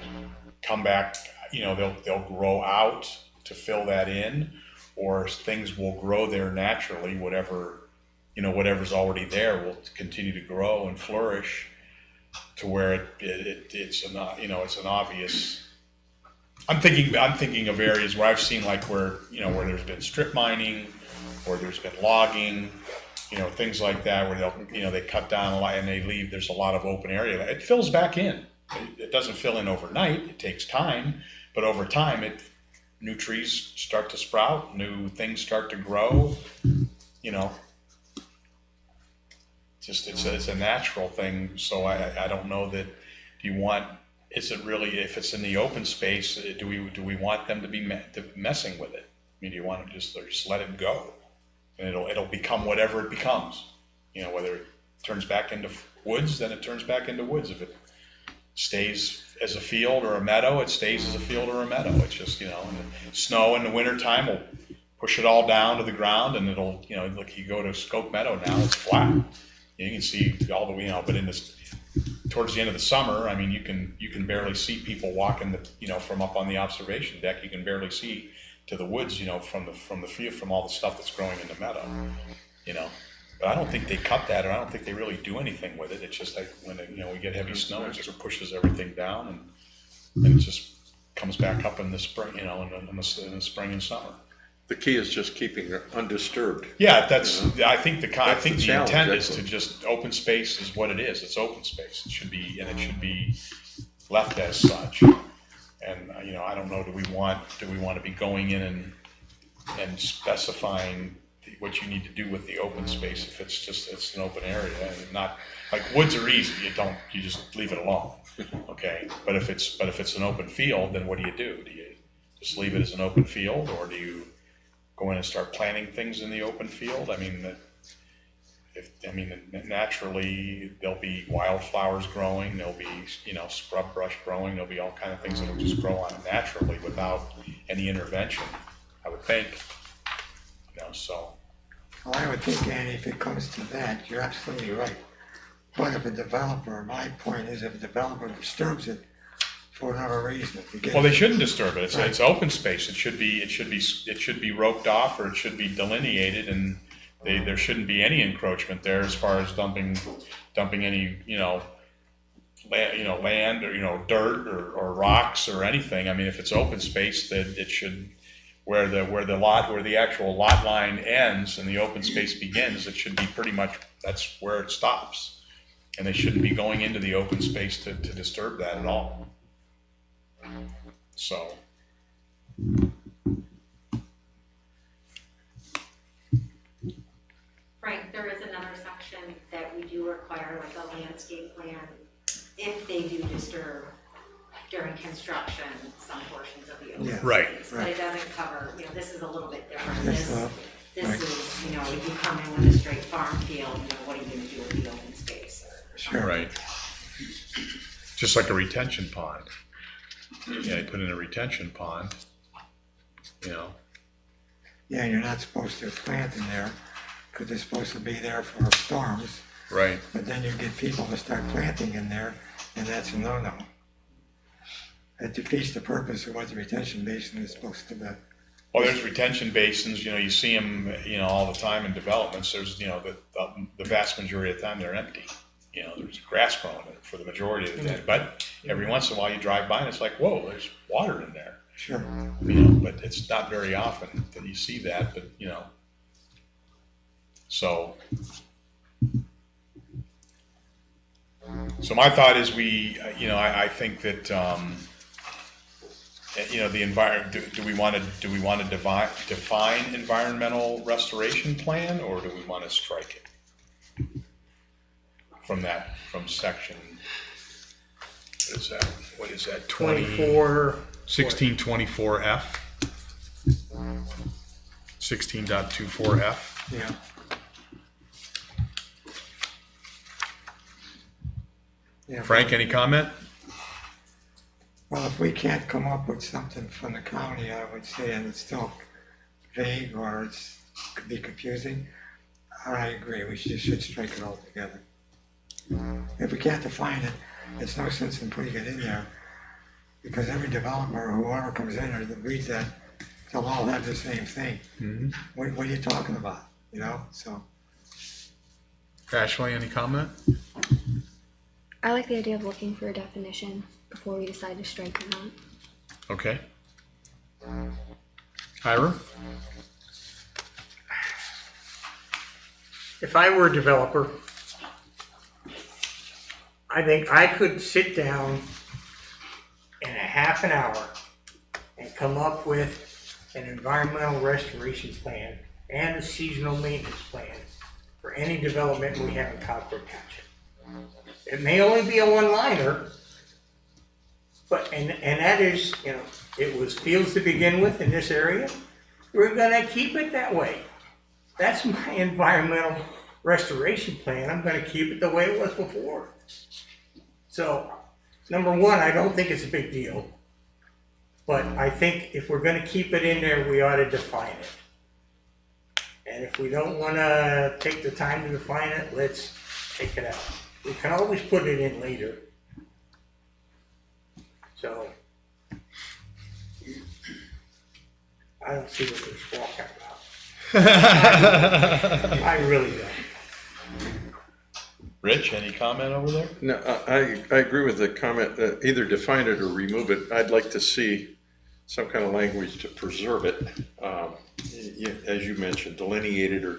come back. You know, they'll grow out to fill that in, or things will grow there naturally. Whatever's already there will continue to grow and flourish to where it's an obvious. I'm thinking of areas where I've seen, like where there's been strip mining, or there's been logging, you know, things like that, where they cut down a lot and they leave. There's a lot of open area. It fills back in. It doesn't fill in overnight. It takes time, but over time, new trees start to sprout, new things start to grow. You know, it's a natural thing. So I don't know that. Is it really, if it's in the open space, do we want them to be messing with it? I mean, do you want to just let it go, and it'll become whatever it becomes? You know, whether it turns back into woods, then it turns back into woods. If it stays as a field or a meadow, it stays as a field or a meadow. It's just, you know, and the snow in the wintertime will push it all down to the ground, and it'll, you know, like you go to Scope Meadow now, it's flat. You can see all the, you know, but towards the end of the summer, I mean, you can barely see people walking from up on the observation deck. You can barely see to the woods, you know, from the field, from all the stuff that's growing in the meadow, you know. But I don't think they cut that, or I don't think they really do anything with it. It's just like when we get heavy snow, it just pushes everything down, and it just comes back up in the spring, you know, in the spring and summer. The key is just keeping it undisturbed. Yeah, I think the challenge, intent is actually. to just, open space is what it is. It's open space. It should be left as such. And you know, I don't know. Do we want to be going in and specifying what you need to do with the open space if it's an open area, and not like woods are easy. You just leave it alone. Okay, but if it's an open field, then what do? Do you just leave it as an open field, or do you go in and start planting things in the open field? I mean, naturally there'll be wildflowers growing, there'll be, you know, scrub brush growing, there'll be all kind of things that'll just grow on it naturally without any intervention, I would think. You know, so. Well, I would think, Andy, if it comes to that, you're absolutely right. But if a developer, my point is, if a developer disturbs it for whatever reason, Well, they shouldn't disturb it. It's open space. It should be roped off, or it should be delineated, and there shouldn't be any encroachment there as far as dumping any, you know, land or, you know, dirt or rocks or anything. I mean, if it's open space, then it should, where the actual lot line ends and the open space begins, it should be pretty much, that's where it stops. And they shouldn't be going into the open space to disturb that at all. So, Frank, there is another section that we do require, like a landscape plan, if they do disturb during construction some portions of the open Yeah. space. Right, But it doesn't cover, this is a little bit different. Yes, This right. is, if you come in with a straight farm field, what are you gonna do with the open space? Sure. right. Just like a retention pond. Yeah, you put in a retention pond, Yeah, and you're not supposed to plant in there, because they're supposed to be there for storms, right. but then you get people to start planting in there, and that's a no-no. It defeats the purpose of what the retention basin is supposed to be. Well, there's retention basins, you see them, all the time in developments. There's, the vast majority of the time they're empty. There's grass growing in it for the majority of the time. But every once in a while you drive by and it's like, whoa, there's water in there. Sure. But it's not very often that you see that, but, So my thought is I think that, the environment, do we want to define environmental restoration plan, or do we want to strike it from section, what is that, 24. 1624F? 16.24F? Yeah. Yeah. Frank, any comment? Well, if we can't come up with something from the county, I would say, and it's still vague or could be confusing, I agree, we should strike it all together. If we can't define it, it's no sense in putting it in there, because every developer, whoever comes in or that reads that, they'll all have the same thing. Mm-hmm. What are you talking about, so. Ashley, any comment? I like the idea of looking for a definition before we decide to strike or not. Okay. Ira? If I were a developer, I think I could sit down in a half an hour and come up with an environmental restoration plan and a seasonal maintenance plan for any development we have in Concord Township. It may only be a one-liner, but, and that is, it was fields to begin with in this area. We're gonna keep it that way. That's my environmental restoration plan. I'm gonna keep it the way it was before. So, number one, I don't think it's a big deal. But I think if we're gonna keep it in there, we ought to define it. And if we don't wanna take the time to define it, let's take it out. We can always put it in later. So, I don't see what they're squawking about. I really don't. Rich, any comment over there? No, I agree with the comment, either define it or remove it. I'd like to see some kind of language to preserve it. As you mentioned, delineate it or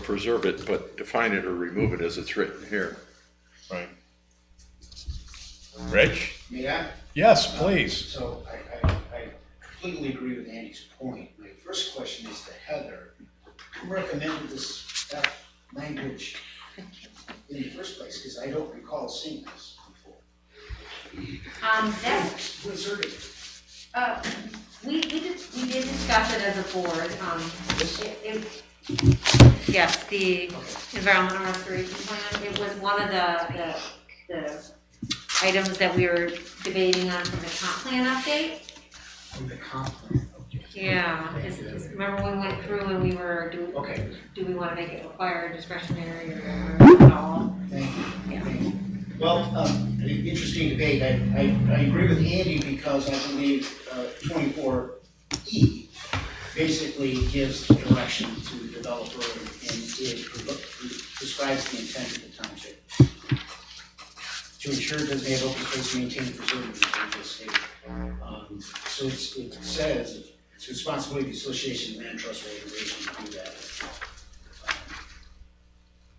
preserve it, but define it or remove it as it's written here. Right. Rich? May I? Yes, please. So I completely agree with Andy's point. My first question is to Heather. Who recommended this language in the first place? Because I don't recall seeing this before. Who inserted it? We did discuss it as a board. Yes, the environmental restoration plan, it was one of the items that we were debating on from the comp plan update. From the comp plan. Yeah, remember when we went through and we were, Okay. do we want to make it required, discretionary, or at all? Thank you. Yeah. Thank you. Well, interesting debate. I agree with Andy because I believe 24E basically gives direction to the developer and it describes the intent of the township to ensure that they have open space maintained and preserved in the local state. So it says it's responsibility of the association, land trust, or organization to do that.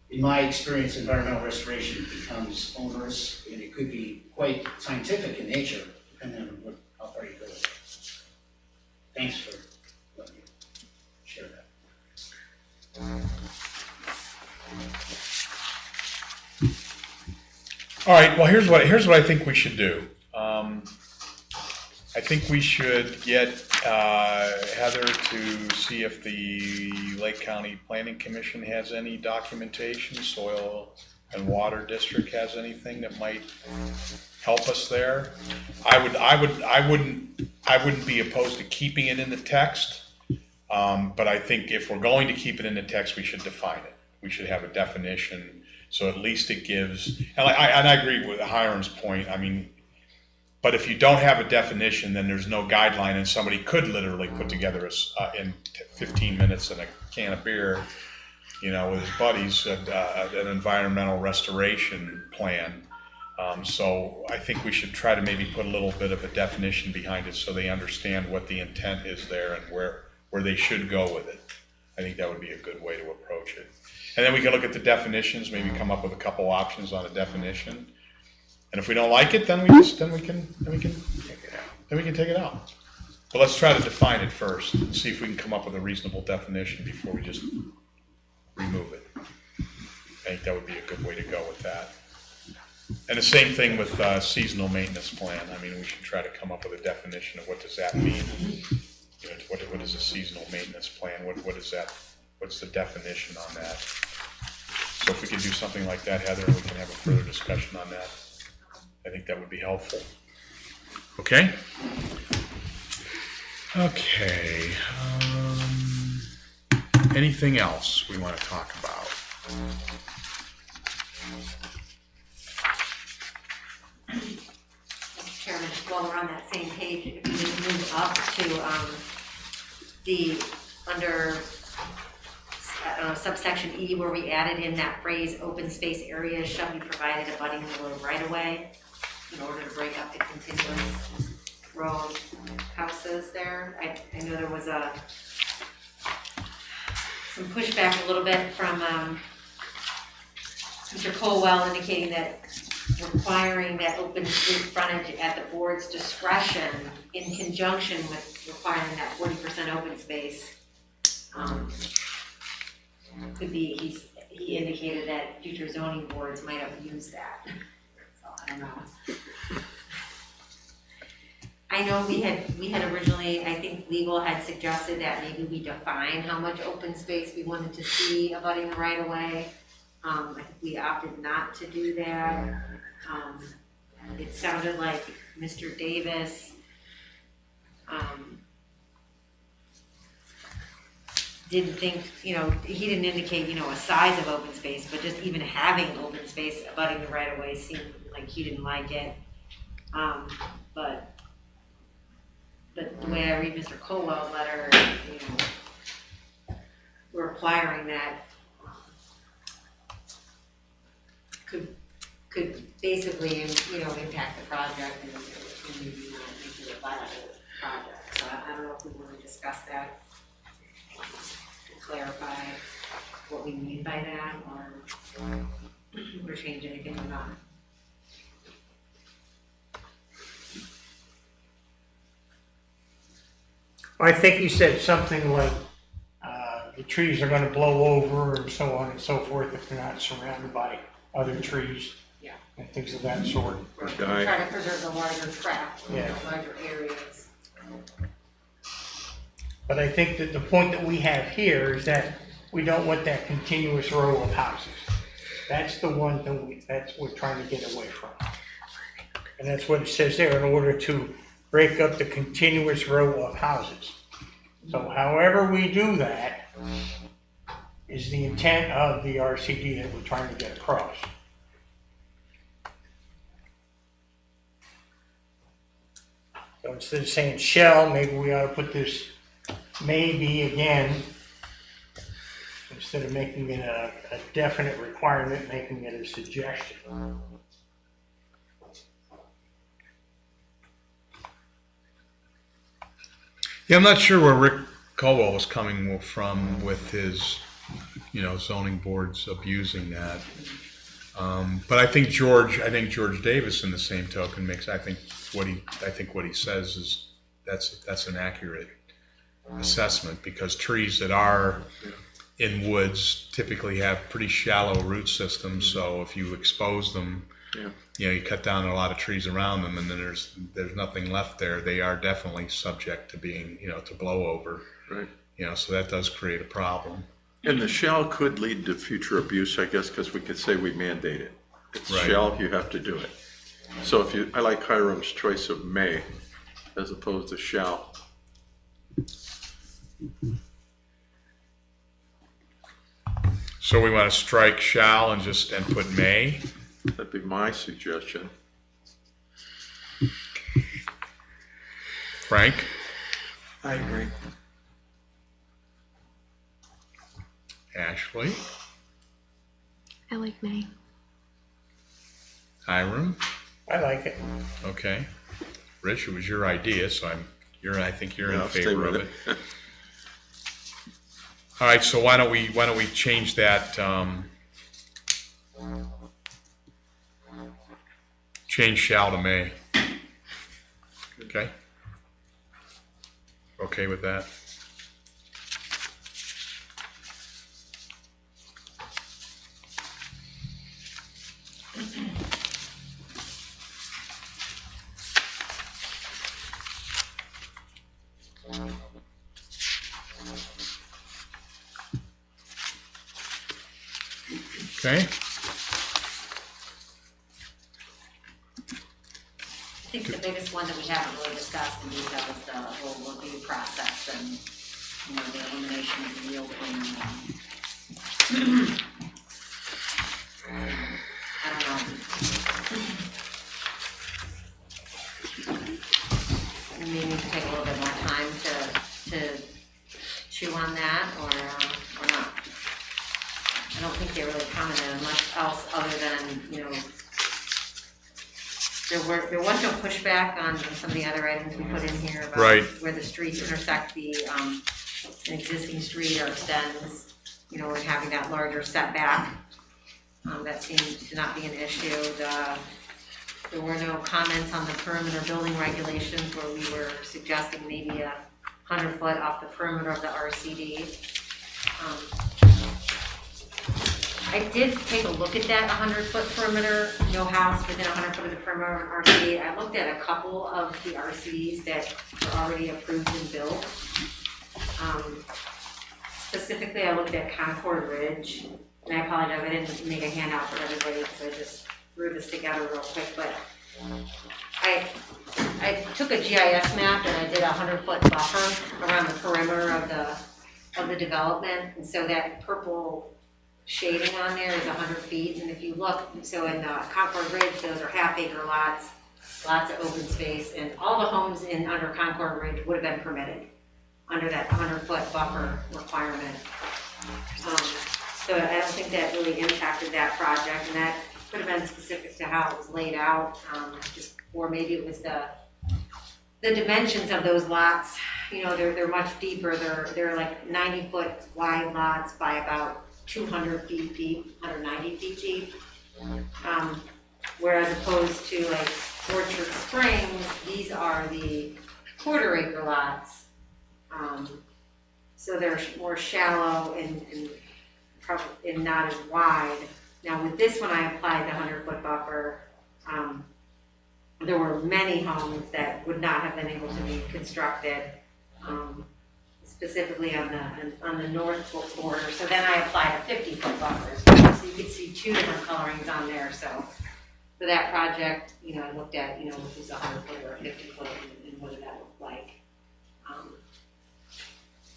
In my experience, environmental restoration becomes onerous, and it could be quite scientific in nature, depending on how Thanks for letting me share that. All right, well, here's what I think we should do. I think we should get Heather to see if the Lake County Planning Commission has any documentation, Soil and Water District has anything that might help us there. I wouldn't be opposed to keeping it in the text, but I think if we're going to keep it in the text, we should define it. We should have a definition, so at least it gives. And I agree with Hiram's point. I mean, but if you don't have a definition, then there's no guideline, and somebody could literally put together in 15 minutes and a can of beer, you know, with his buddies, an environmental restoration plan. So I think we should try to maybe put a little bit of a definition behind it so they understand what the intent is there and where they should go with it. I think that would be a good way to approach it. And then we can look at the definitions, maybe come up with a couple options on a definition. And if we don't like it, then we can take it out. But let's try to define it first and see if we can come up with a reasonable definition before we just remove it. I think that would be a good way to go with that. And the same thing with seasonal maintenance plan. I mean, we should try to come up with a definition of what does that mean. You know, what is a seasonal maintenance plan? What is that? What's the definition on that? So if we could do something like that, Heather, we can have a further discussion on that. I think that would be helpful. Okay? Okay. Anything else we want to talk about? Mr. Chairman, while we're on that same page, if we just move up to under subsection E, where we added in that phrase, open space areas shall be provided abutting the road right away in order to break up the contiguous row houses there. I know there was some pushback a little bit from Mr. Colwell indicating that requiring that open street frontage at the board's discretion in conjunction with requiring that 40% open space could be, he indicated that future zoning boards might have used that. So I don't know. I know we had originally, I think legal had suggested that maybe we define how much open space we wanted to see abutting the right of way. I think we opted not to do that. It sounded like Mr. Davis didn't think, you know, he didn't indicate, you know, a size of open space, but just even having open space abutting the right of way seemed like he didn't like it. But the way I read Mr. Colwell's letter, you know, we're requiring that could basically, you know, impact the project and maybe not make it a viable project. So I don't know if we want to discuss that, to clarify what we mean by that, or change anything or not. I think you said something like the trees are going to blow over and so on and so forth if they're not surrounded by other trees. Yeah. And things of that sort. die. Try to preserve the larger tract, Yeah. larger areas. But I think that the point that we have here is that we don't want that continuous row of houses. That's the one that that's what we're trying to get away from. And that's what it says there, in order to break up the continuous row of houses. So however we do that is the intent of the RCD that we're trying to get across. So instead of saying shall, maybe we ought to put this maybe again, instead of making it a definite requirement, making it a suggestion. Yeah, I'm not sure where Rick Colwell was coming from with his, you know, zoning boards abusing that. But I think George Davis, in the same token, makes. I think what he says is that's an accurate assessment, because trees that are in woods typically have pretty shallow root systems, so if you expose them, Yeah. you cut down a lot of trees around them, and then there's nothing left there. They are definitely subject to being, to blow over. Right. So that does create a problem. And the shall could lead to future abuse, I guess, because we could say we mandate it. It's Right. shall, you have to do it. So I like Hiram's choice of may as opposed to shall. So we want to strike shall and put may. That'd be my suggestion. Frank? I agree. Ashley? I like May. Hiram? I like it. Okay. Rich, it was your idea, so I think you're in I'll stay favor of with it. All right, so why don't we change that, change shall to may. Okay? Okay with that? Okay? I think the biggest one that we haven't really discussed in detail is the whole review process and, the elimination of the yield plan. I don't know. We may need to take a little bit more time to chew on that or not. I don't think they really commented on much else other than, there was no pushback on some of the other items we put in here about Right. where the streets intersect an existing street or extends, and having that larger setback. That seemed to not be an issue. There were no comments on the perimeter building regulations where we were suggesting maybe 100 foot off the perimeter of the RCD. I did take a look at that 100-foot perimeter, no house within 100 foot of the perimeter of an RCD. I looked at a couple of the RCDs that were already approved and built. Specifically, I looked at Concord Ridge, and I apologize, I didn't make a handout for everybody because I just threw this together real quick, but I took a GIS map and I did a 100-foot buffer around the perimeter of the development, and so that purple shading on there is 100 feet, and if you look, so in Concord Ridge, those are half-acre lots, lots of open space, and all the homes under Concord Ridge would have been permitted under that 100-foot buffer requirement. So I don't think that really impacted that project, and that could have been specific to how it was laid out, or maybe it was the dimensions of those lots. They're much deeper. They're like 90-foot wide lots by about 200 feet deep, 190 feet deep. Whereas opposed to like Orchard Springs, these are the quarter-acre lots. So they're more shallow and not as wide. Now with this one, I applied the 100-foot buffer. There were many homes that would not have been able to be constructed, specifically on the north border. So then I applied a 50-foot buffer. So you could see two different colorings on there. So for that project, I looked at, if it was 100-foot or a 50-foot and what did that look like.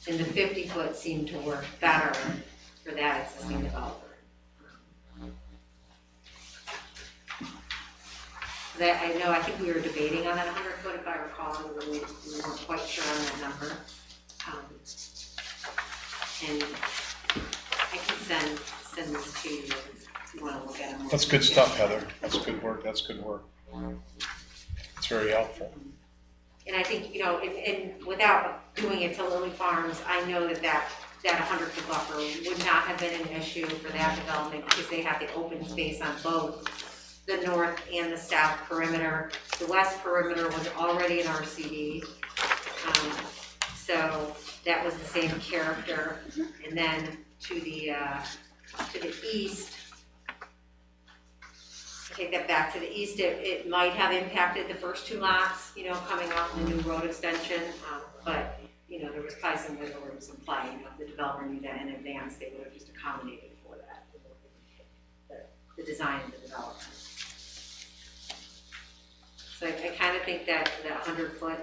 And the 50-foot seemed to work better for that existing developer. I think we were debating on that 100-foot, if I recall, and we weren't quite sure on that number. And I can send this to you if you want to look at them. That's good stuff, Heather. That's good work. It's very helpful. And I think, and without doing it to Lily Farms, I know that 100-foot buffer would not have been an issue for that development because they have the open space on both the north and the south perimeter. The west perimeter was already an RCD. So that was the same character. And then to the east, take that back, to the east, it might have impacted the first two lots, you know, coming off the new road extension, but, you know, there was probably some wiggle room, some play, you know, if the developer knew that in advance, they would have just accommodated for that, the design of the development. So I kind of think that 100-foot,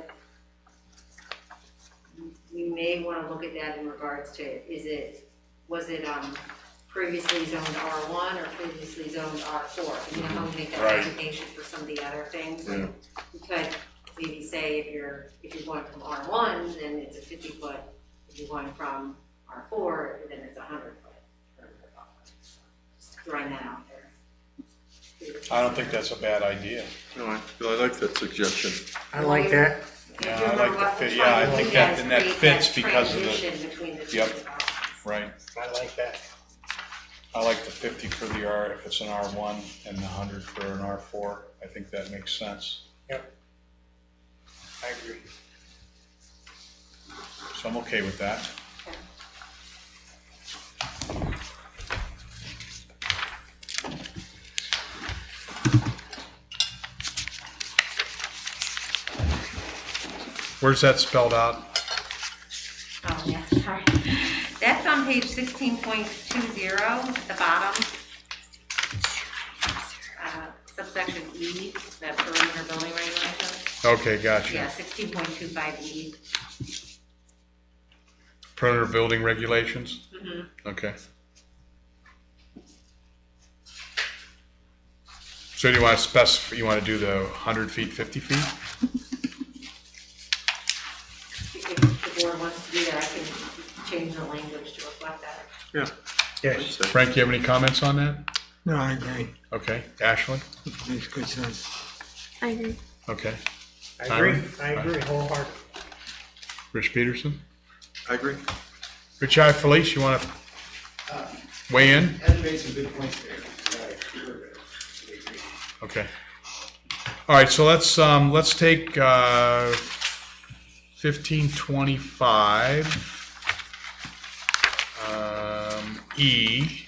we may want to look at that in regards to, was it previously zoned R1 or previously zoned R4? You know how we make that Right. designation for some of the other things? Yeah. We could maybe say if you're going from R1, then it's a 50-foot. If you're going from R4, then it's 100-foot. Just throwing that out there. I don't think that's a bad idea. No, I like that suggestion. I like that. Yeah, I like the fit, yeah, I think that, and that fits because of the, Transition between the two Yep. developments. right. I like that. I like the 50 for the R, if it's an R1, and the 100 for an R4. I think that makes sense. Yep. I agree. So I'm okay with that. Okay. Where's that spelled out? Oh, yeah, sorry. That's on page 16.20 at the bottom. Subsection E, that perimeter building regulations. Okay, gotcha. Yeah, 16.25E. Perimeter building regulations? Okay. So do you want to specify, you want to do the 100 feet, 50 feet? If the board wants to do that, I can change the language to reflect that. Yeah. Yes. Frank, you have any comments on that? No, I agree. Okay, Ashley? Makes good sense. I agree. Okay. I agree. Tyler? I agree wholeheartedly. Rich Peterson? I agree. Rich Felice, you want to weigh in? Ed made some good points there. Okay. All right, so let's take 1525 E,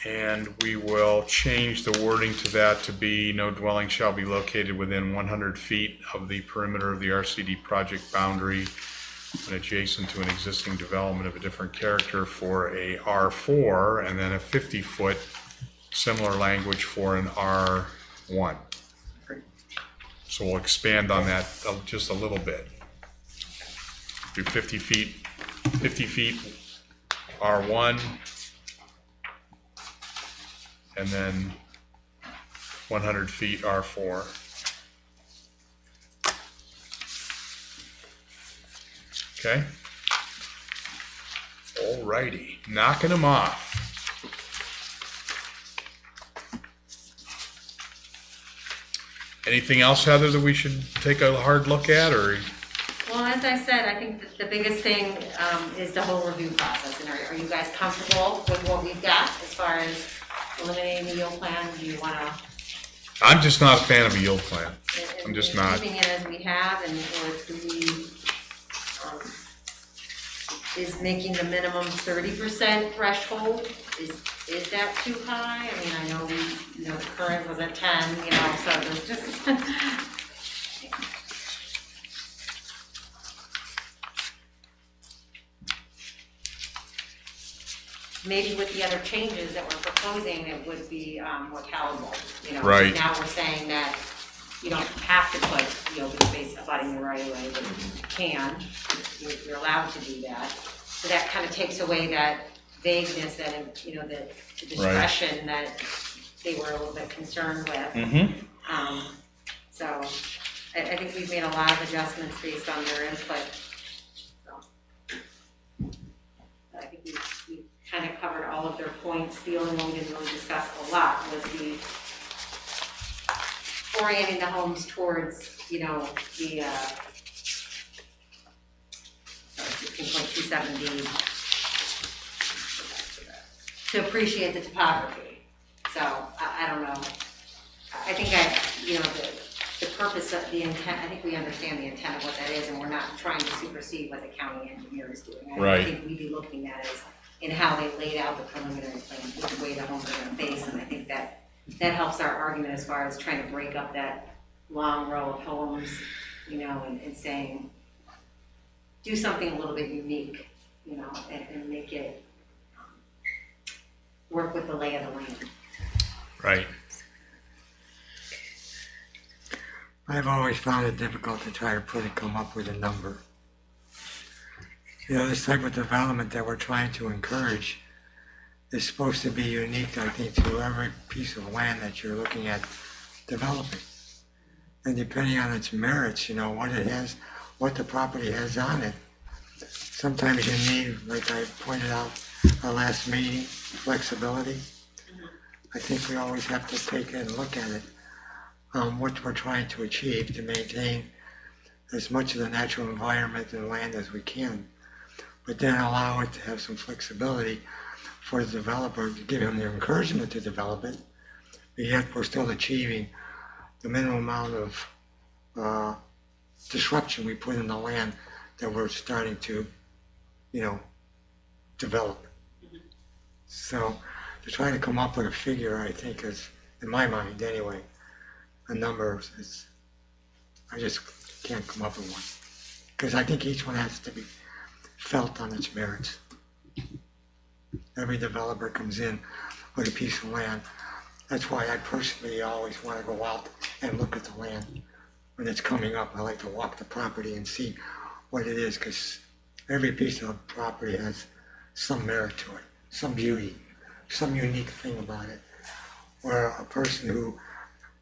and we will change the wording to that to be no dwelling shall be located within 100 feet of the perimeter of the RCD project boundary and adjacent to an existing development of a different character for a R4, and then a 50-foot similar language for an R1. So we'll expand on that just a little bit. Do 50 feet R1, and then 100 feet R4. Okay? Alrighty, knocking them off. Anything else, Heather, that we should take a hard look at, or? Well, as I said, I think that the biggest thing is the whole review process. And are you guys comfortable with what we've got as far as eliminating the yield plan? Do you want to? I'm just not a fan of a yield plan. I'm just not. Keeping it as we have, and or do we, is making the minimum 30% threshold, is that too high? I mean, I know the current was at 10, so there's just. Maybe with the other changes that we're proposing, it would be more palatable, Right. Now we're saying that you don't have to put open space abutting the right of way, but you can, you're allowed to do that. So that kind of takes away that vagueness, that, the discretion that they were a little bit concerned with. Mm-hmm. So I think we've made a lot of adjustments based on their input. So I think we kind of covered all of their points. The only one we didn't really discuss a lot was the orienting the homes towards, the 16.27D to appreciate the topography. So I don't know. I think the purpose of the intent, I think we understand the intent of what that is, and we're not trying to supersede what the county engineer is doing. Right. I think we'd be looking at it in how they laid out the preliminary plan, which way the homes are gonna face, and I think that helps our argument as far as trying to break up that long row of homes, you know, and saying, do something a little bit unique, you know, and make it work with the lay of the land. Right. I've always found it difficult to try to come up with a number. You know, this type of development that we're trying to encourage is supposed to be unique, I think, to every piece of land that you're looking at developing. And depending on its merits, you know, what it has, what the property has on it. Sometimes you need, like I pointed out our last meeting, flexibility. I think we always have to take and look at it, what we're trying to achieve to maintain as much of the natural environment and land as we can, but then allow it to have some flexibility for the developer, to give him the encouragement to develop it, but yet we're still achieving the minimum amount of disruption we put in the land that we're starting to, you know, develop. So to try to come up with a figure, I think is, in my mind anyway, a number is, I just can't come up with one. Because I think each one has to be felt on its merits. Every developer comes in with a piece of land. That's why I personally always want to go out and look at the land when it's coming up. I like to walk the property and see what it is, because every piece of property has some merit to it, some beauty, some unique thing about it. Where a person who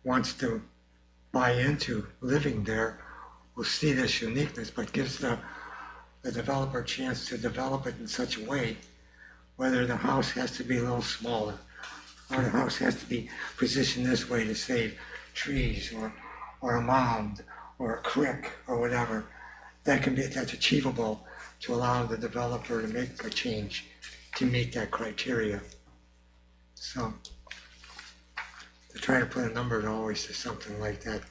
wants to buy into living there will see this uniqueness, but gives the developer a chance to develop it in such a way, whether the house has to be a little smaller, or the house has to be positioned this way to save trees, or a mound, or a creek, or whatever. That's achievable to allow the developer to make a change to meet that criteria. So, to try to put a number always to something like that,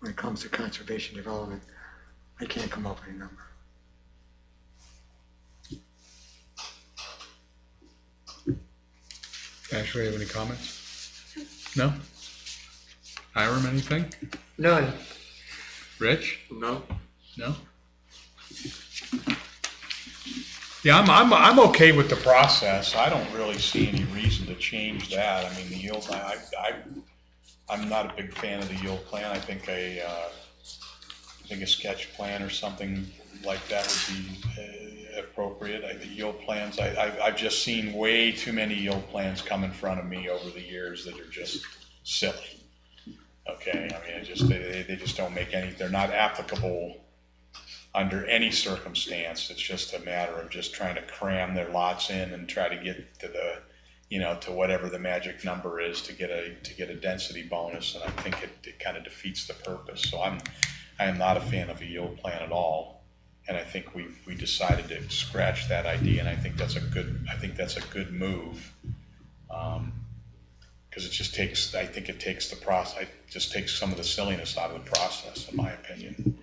when it comes to conservation development, I can't come up with a number. Ashley, have any comments? No? Hiram, anything? None. Rich? No. No? Yeah, I'm okay with the process. I don't really see any reason to change that. I mean, the yield, I'm not a big fan of the yield plan. I think a sketch plan or something like that would be appropriate. The yield plans, I've just seen way too many yield plans come in front of me over the years that are just silly. Okay, I mean, they just don't make any, they're not applicable under any circumstance. It's just a matter of just trying to cram their lots in and try to get to the, you know, to whatever the magic number is to get a density bonus, and I think it kind of defeats the purpose. So I am not a fan of a yield plan at all, and I think we decided to scratch that idea, and I think that's a good move, because it just takes, I think it takes the process, it just takes some of the silliness out of the process, in my opinion.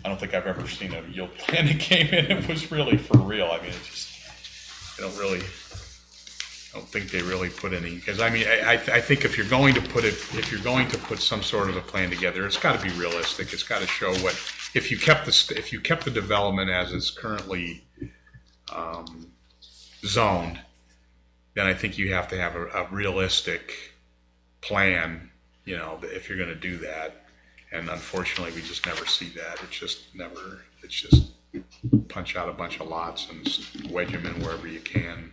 I don't think I've ever seen a yield plan that came in and was really for real. I mean, it's just, I don't think they really put any, because I mean, I think if you're going to put some sort of a plan together, it's got to be realistic. It's got to show what, if you kept the development as it's currently zoned, then I think you have to have a realistic plan, you know, if you're going to do that. And unfortunately, we just never see that. It's just punch out a bunch of lots and wedge them in wherever you can,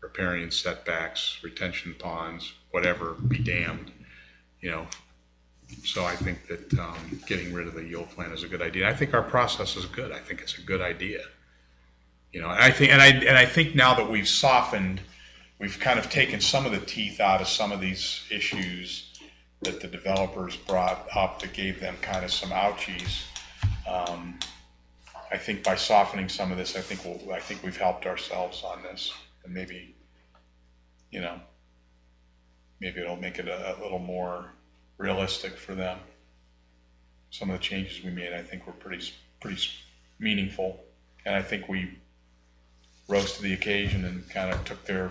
riparian setbacks, retention ponds, whatever, be damned, you know. So I think that getting rid of the yield plan is a good idea. I think our process is good. I think it's a good idea. You know, and I think now that we've softened, we've kind of taken some of the teeth out of some of these issues that the developers brought up that gave them kind of some ouchies. I think by softening some of this, I think we've helped ourselves on this, and maybe, you know, maybe it'll make it a little more realistic for them. Some of the changes we made, I think, were pretty meaningful, and I think we rose to the occasion and kind of took their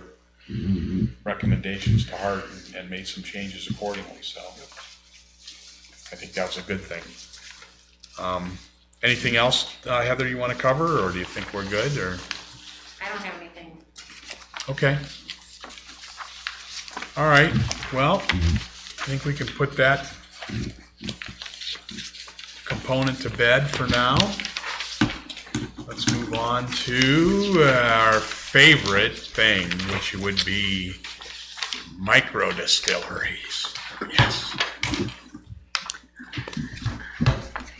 recommendations to heart and made some changes accordingly. So I think that was a good thing. Anything else, Heather, you want to cover, or do you think we're good? Or I don't have anything. okay. All right. Well, I think we can put that component to bed for now. Let's move on to our favorite thing, which would be micro distilleries. Yes.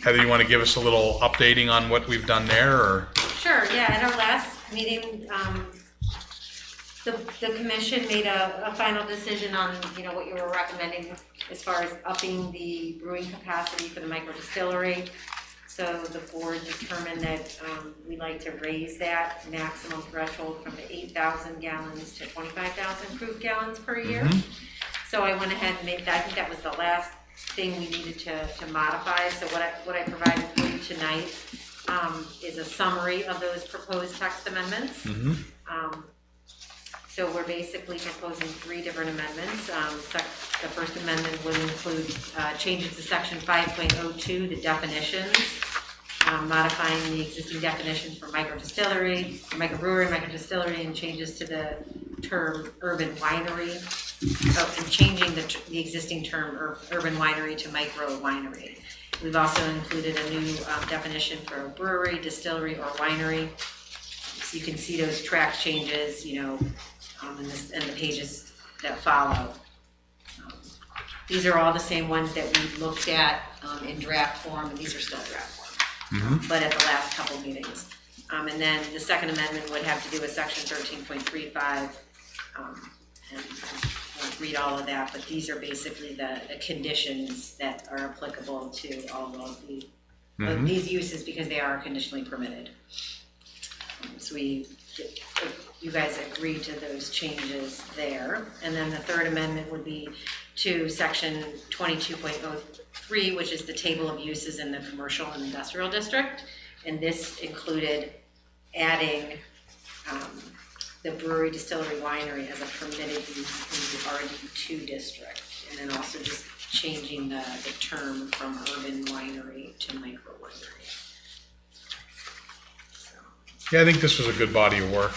Heather, you want to give us a little updating on what we've done there, or? Sure, yeah, at our last meeting, the commission made a final decision on, you know, what you were recommending as far as upping the brewing capacity for the micro distillery. So the board determined that we'd like to raise that maximum threshold from the 8,000 gallons to 25,000 proof gallons per year. So I went ahead and made that. I think that was the last thing we needed to modify. So what I provided for you tonight is a summary of those proposed text amendments. So we're basically proposing 3 different amendments. The first amendment would include changes to section 5.02, the definitions, modifying the existing definitions for microdistillery, microbrewery, microdistillery, and changes to the term urban winery, and changing the existing term urban winery to micro winery. We've also included a new definition for a brewery, distillery, or winery. So you can see those track changes, you know, in the pages that follow. These are all the same ones that we looked at in draft form, and these are still draft form, but at the last couple meetings. And then the second amendment would have to do with section 13.35, and I won't read all of that, but these are basically the conditions that are applicable to all of these uses because they are conditionally permitted. So you guys agreed to those changes there. And then the third amendment would be to section 22.03, which is the table of uses in the commercial and industrial district. And this included adding the brewery, distillery, winery as a permitted use in the RD2 district. And then also just changing the term from urban winery to micro winery. Yeah, I think this was a good body of work.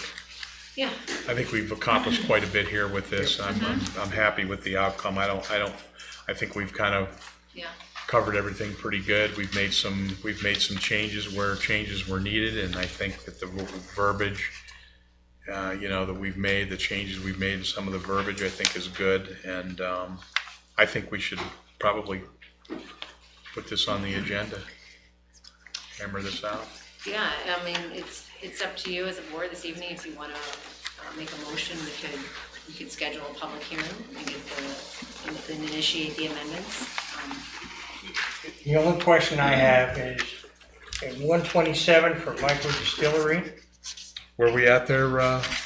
Yeah. I think we've accomplished quite a bit here with this. I'm happy with the outcome. I think we've kind of covered everything pretty good. We've made some changes where changes were needed, and I think that the verbiage, that we've made, the changes we've made in some of the verbiage, I think is good, and I think we should probably put this on the agenda. Hammer this out. Yeah, I mean, it's up to you as a board this evening. If you want to make a motion, we could schedule a public hearing and initiate the amendments. The only question I have is in 127 for micro distillery, Where are we at there,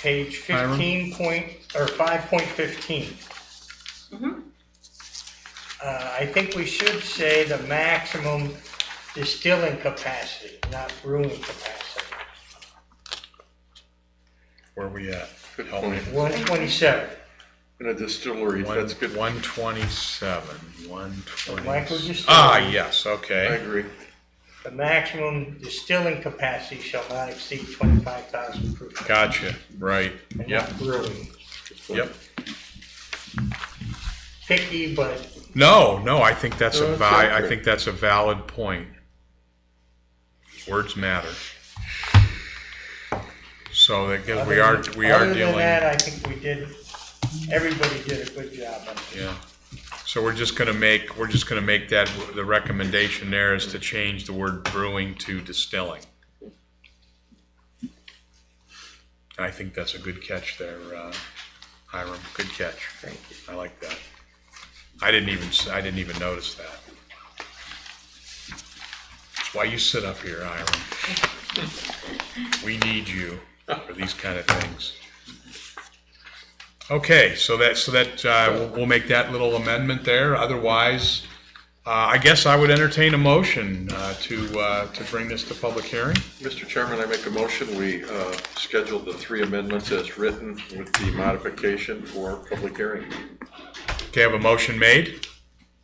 page Hiram? 5.15. I think we should say the maximum distilling capacity, not brewing capacity. Where are we at? Good Help me. point. 127. In a distillery, that's good. 127. 127. Micro distillery. Ah, yes, I okay. agree. The maximum distilling capacity shall not exceed 25,000 proof. Gotcha, right. And Yep, not brewing. yep. Picky, but No, I think that's No, a it's I accurate. think that's a valid point. Words matter. So that gives, we are other than dealing. that, I think everybody did a good job on it. Yeah. So we're just gonna make that, the recommendation there is to change the word brewing to distilling. I think that's a good catch there, Hiram. Good catch. Thank you. I like that. I didn't even notice that. That's why you sit up here, Hiram. We need you for these kind of things. Okay, so we'll make that little amendment there. Otherwise, I guess I would entertain a motion to bring this to public hearing. Mr. Chairman, I make a motion, we schedule the 3 amendments as written with the modification for public hearing. Okay, I have a motion made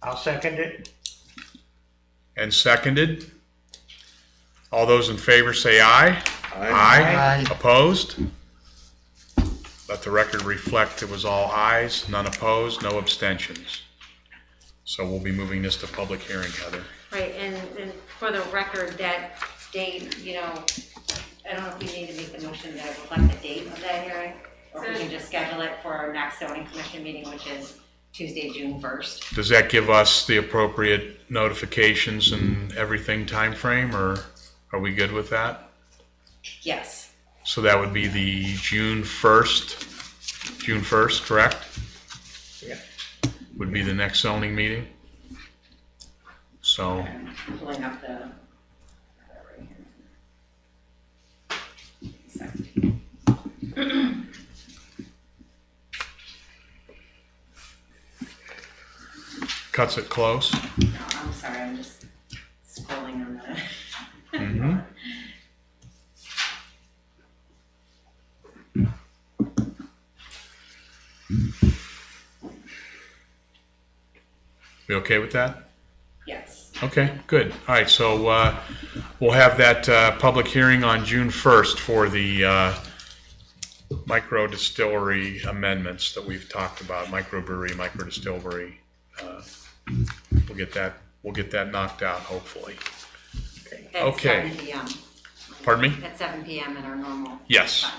I'll second it. and seconded. All those in favor say aye. Aye. Opposed? Let the record reflect it was all ayes, none opposed, no abstentions. So we'll be moving this to public hearing, Heather. Right, and for the record, that date, you know, I don't know if we need to make the motion that reflect the date of that hearing, or if we can just schedule it for our next zoning commission meeting, which is Tuesday, June 1st. Does that give us the appropriate notifications and everything time frame, or are we good with that? Yes. So that would be the June 1st, correct? Yeah. Would be the next zoning meeting. So, I'm pulling up the. Sorry. cuts it close. No, I'm sorry, I'm just scrolling on the. Mm-hmm. We okay with that? Yes. Okay, good. All right, so we'll have that public hearing on June 1st for the micro distillery amendments that we've talked about, microbrewery, micro distillery. We'll get that knocked out, hopefully. At Okay. 7 p.m. Pardon me? At 7 p.m. in our normal. Yes. time.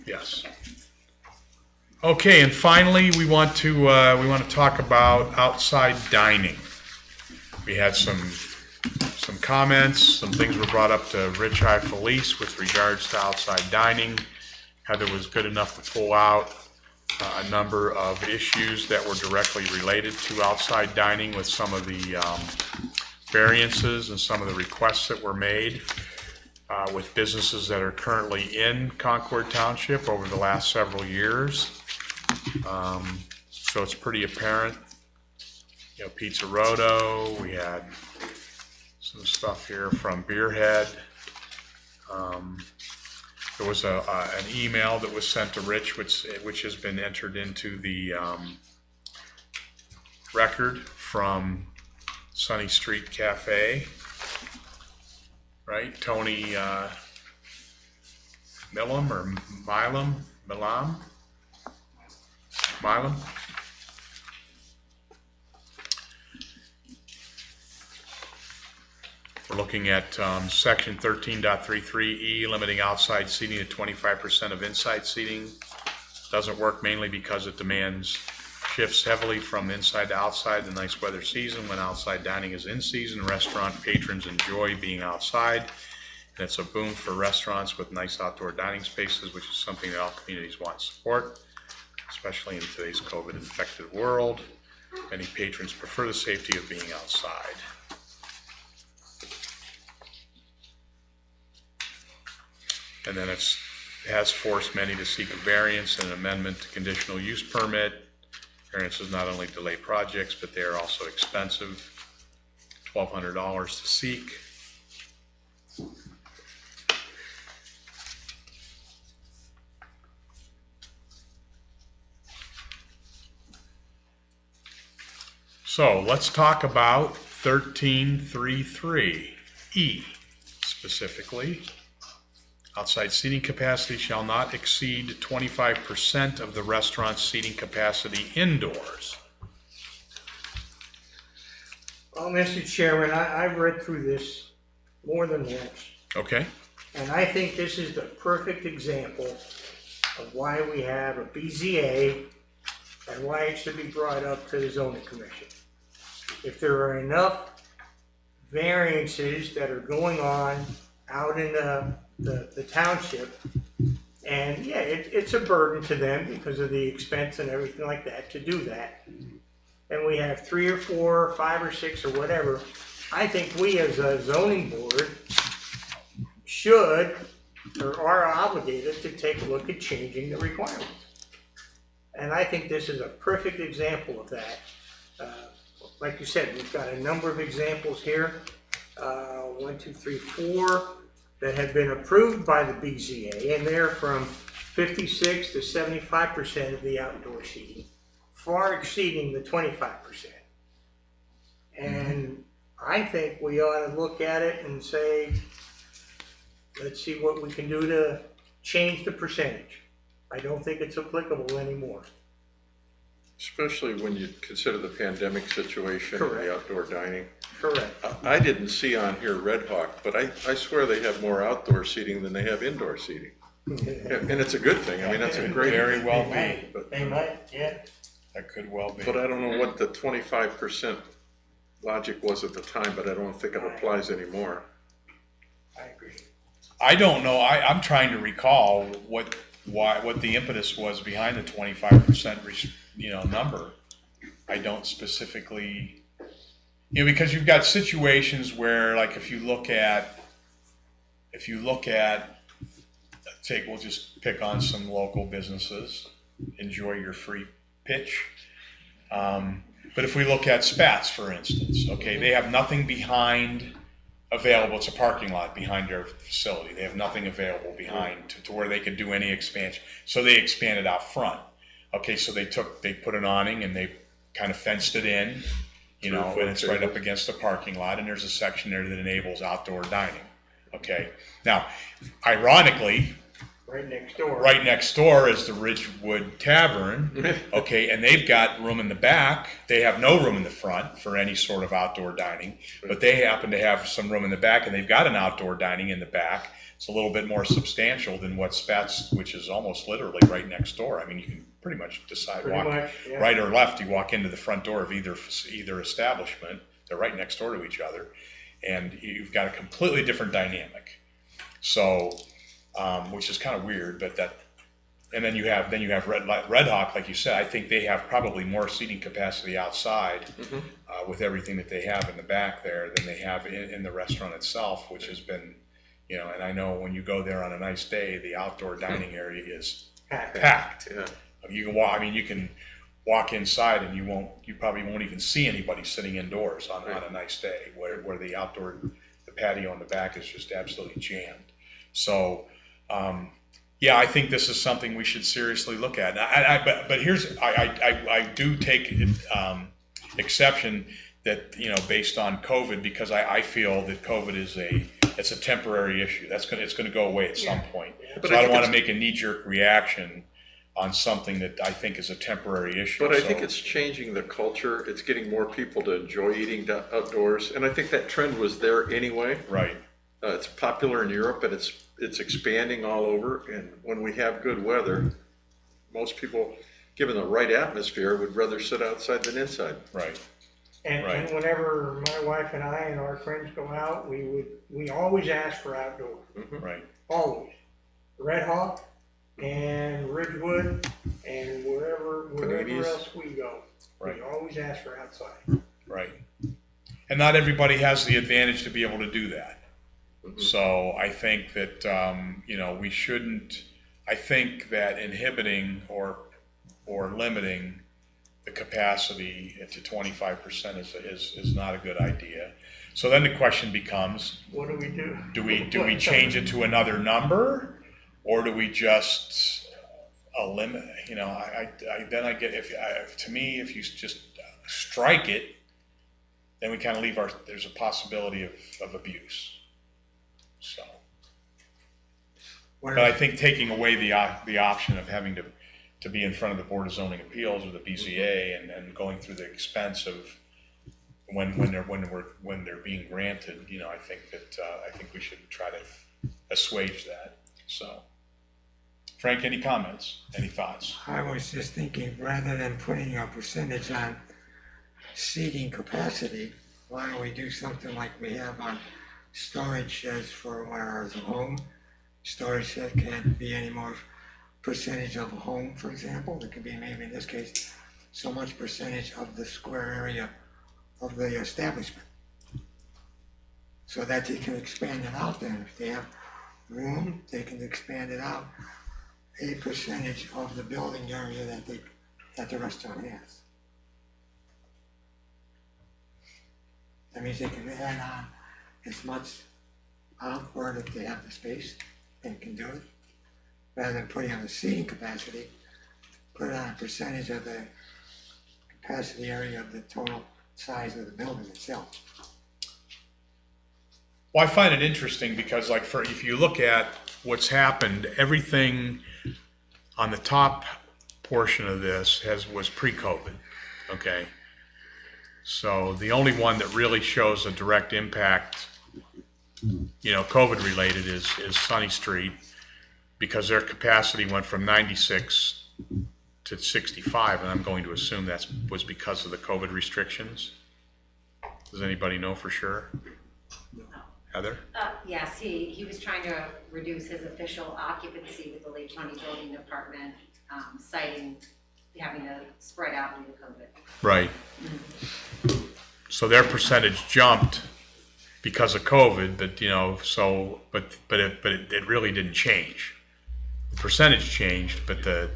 Yes. Okay. Okay, and finally, we want to talk about outside dining. We had some comments, some things were brought up to Rich Felice with regards to outside dining. Heather was good enough to pull out a number of issues that were directly related to outside dining with some of the variances and some of the requests that were made with businesses that are currently in Concord Township over the last several years. So it's pretty apparent, you know, Pizza Roto, we had some stuff here from Beerhead. There was an email that was sent to Rich, which has been entered into the record from Sunny Street Cafe, right? Tony Milam or Milam? We're looking at section 13.33E, limiting outside seating to 25% of inside seating. Doesn't work mainly because it shifts heavily from inside to outside in the nice weather season. When outside dining is in season, restaurant patrons enjoy being outside. And it's a boom for restaurants with nice outdoor dining spaces, which is something that all communities want to support, especially in today's COVID-infected world. Many patrons prefer the safety of being outside. And then it has forced many to seek a variance and an amendment to conditional use permit. Variances not only delay projects, but they are also expensive. $1,200 to seek. So let's talk about 13.33E specifically. Outside seating capacity shall not exceed 25% of the restaurant's seating capacity indoors. Well, Mr. Chairman, I've read through this more than once, Okay? and I think this is the perfect example of why we have a BZA and why it should be brought up to the zoning commission. If there are enough variances that are going on out in the township, and yeah, it's a burden to them because of the expense and everything like that to do that. And we have 3 or 4 or 5 or 6 or whatever. I think we as a zoning board should or are obligated to take a look at changing the requirements. And I think this is a perfect example of that. Like you said, we've got a number of examples here, 1, 2, 3, 4, that have been approved by the BZA, and they're from 56 to 75% of the outdoor seating, far exceeding the 25%. And I think we ought to look at it and say, let's see what we can do to change the percentage. I don't think it's applicable anymore. Especially when you consider the pandemic situation and Correct. the outdoor dining. Correct. I didn't see on here Red Hawk, but I swear they have more outdoor seating than they have indoor seating. And it's a good thing. I mean, that's a great. Very well They be. might, But- they might, yeah. That could well be. But I don't know what the 25% logic was at the time, but I don't think it applies anymore. I agree. I don't know. I'm trying to recall what the impetus was behind the 25% number. I don't specifically, because you've got situations where, like, if you look at, we'll just pick on some local businesses, enjoy your free pitch. But if we look at Spats, for instance, okay, they have nothing behind available. It's a parking lot behind their facility. They have nothing available behind to where they could do any expansion. So they expanded out front. Okay, so they put an awning and they kind of fenced it in, and it's right up against the parking lot, and there's a section there that enables outdoor dining. Okay, now, ironically, Right next door is the Ridgewood Tavern, okay, and they've got room in the back. They have no room in the front for any sort of outdoor dining, but they happen to have some room in the back, and they've got an outdoor dining in the back. It's a little bit more substantial than what Spats, which is almost literally right next door. I mean, you can pretty much decide right or left. You walk into the front door of either establishment. They're right next door to each other, and you've got a completely different dynamic. So. Which is kind of weird, but and then you have Red Hawk, like you said. I think they have probably more seating capacity outside with everything that they have in the back there than they have in the restaurant itself, which has been, and I know when you go there on a nice day, the outdoor dining area is packed. Yeah. You can walk inside and you probably won't even see anybody sitting indoors on a nice day where the patio in the back is just absolutely jammed. So. I think this is something we should seriously look at. But here's I do take exception that based on COVID, because I feel that COVID it's a temporary issue. It's going to go away at some point. But So I don't want to it's- make a knee-jerk reaction on something that I think is a temporary issue. But I think it's changing the culture. It's getting more people to enjoy eating outdoors. And I think that trend was there anyway. right. It's popular in Europe, and it's expanding all over. And when we have good weather, most people, given the right atmosphere, would rather sit outside than inside. Right. And whenever my wife and I and our friends go out, we always ask for outdoor. Right. Always. Red Hawk and Ridgewood and wherever Paninis. else we go. Right. We always ask for outside. Right. And not everybody has the advantage to be able to do that. So I think that, we shouldn't, I think that inhibiting or limiting the capacity to 25% is not a good idea. So then the question becomes, What do we do? do we change it to another number, or do we just eliminate, to me, if you just strike it, then we kind of leave there's a possibility of abuse. So, but I think taking away the option of having to be in front of the Board of Zoning Appeals or the BZA and going through the expense of when they're being granted, I think we should try to assuage that. So, Frank, any comments? Any thoughts? I was just thinking, rather than putting a percentage on seating capacity, why don't we do something like we have on storage sheds for whereas a home? Storage shed can't be any more percentage of a home, for example. It could be maybe in this case so much percentage of the square area of the establishment, so that they can expand it out. Then if they have room, they can expand it out a percentage of the building area that they that the restaurant has. That means they can add on as much outward if they have the space and can do it, rather than putting on the seating capacity, put it on a percentage of the capacity area of the total size of the building itself. Well, I find it interesting because, like, if you look at what's happened, everything on the top portion of this was pre-COVID, okay? So the only one that really shows a direct impact, you know, COVID related is Sunny Street, because their capacity went from 96 to 65, and I'm going to assume that was because of the COVID restrictions. Does anybody know for sure? Heather? Yes, he was trying to reduce his official occupancy with the Lake County Building Department, citing having to spread out due to COVID. Right. So their percentage jumped because of COVID, but you know, so but it really didn't change. The percentage changed, but the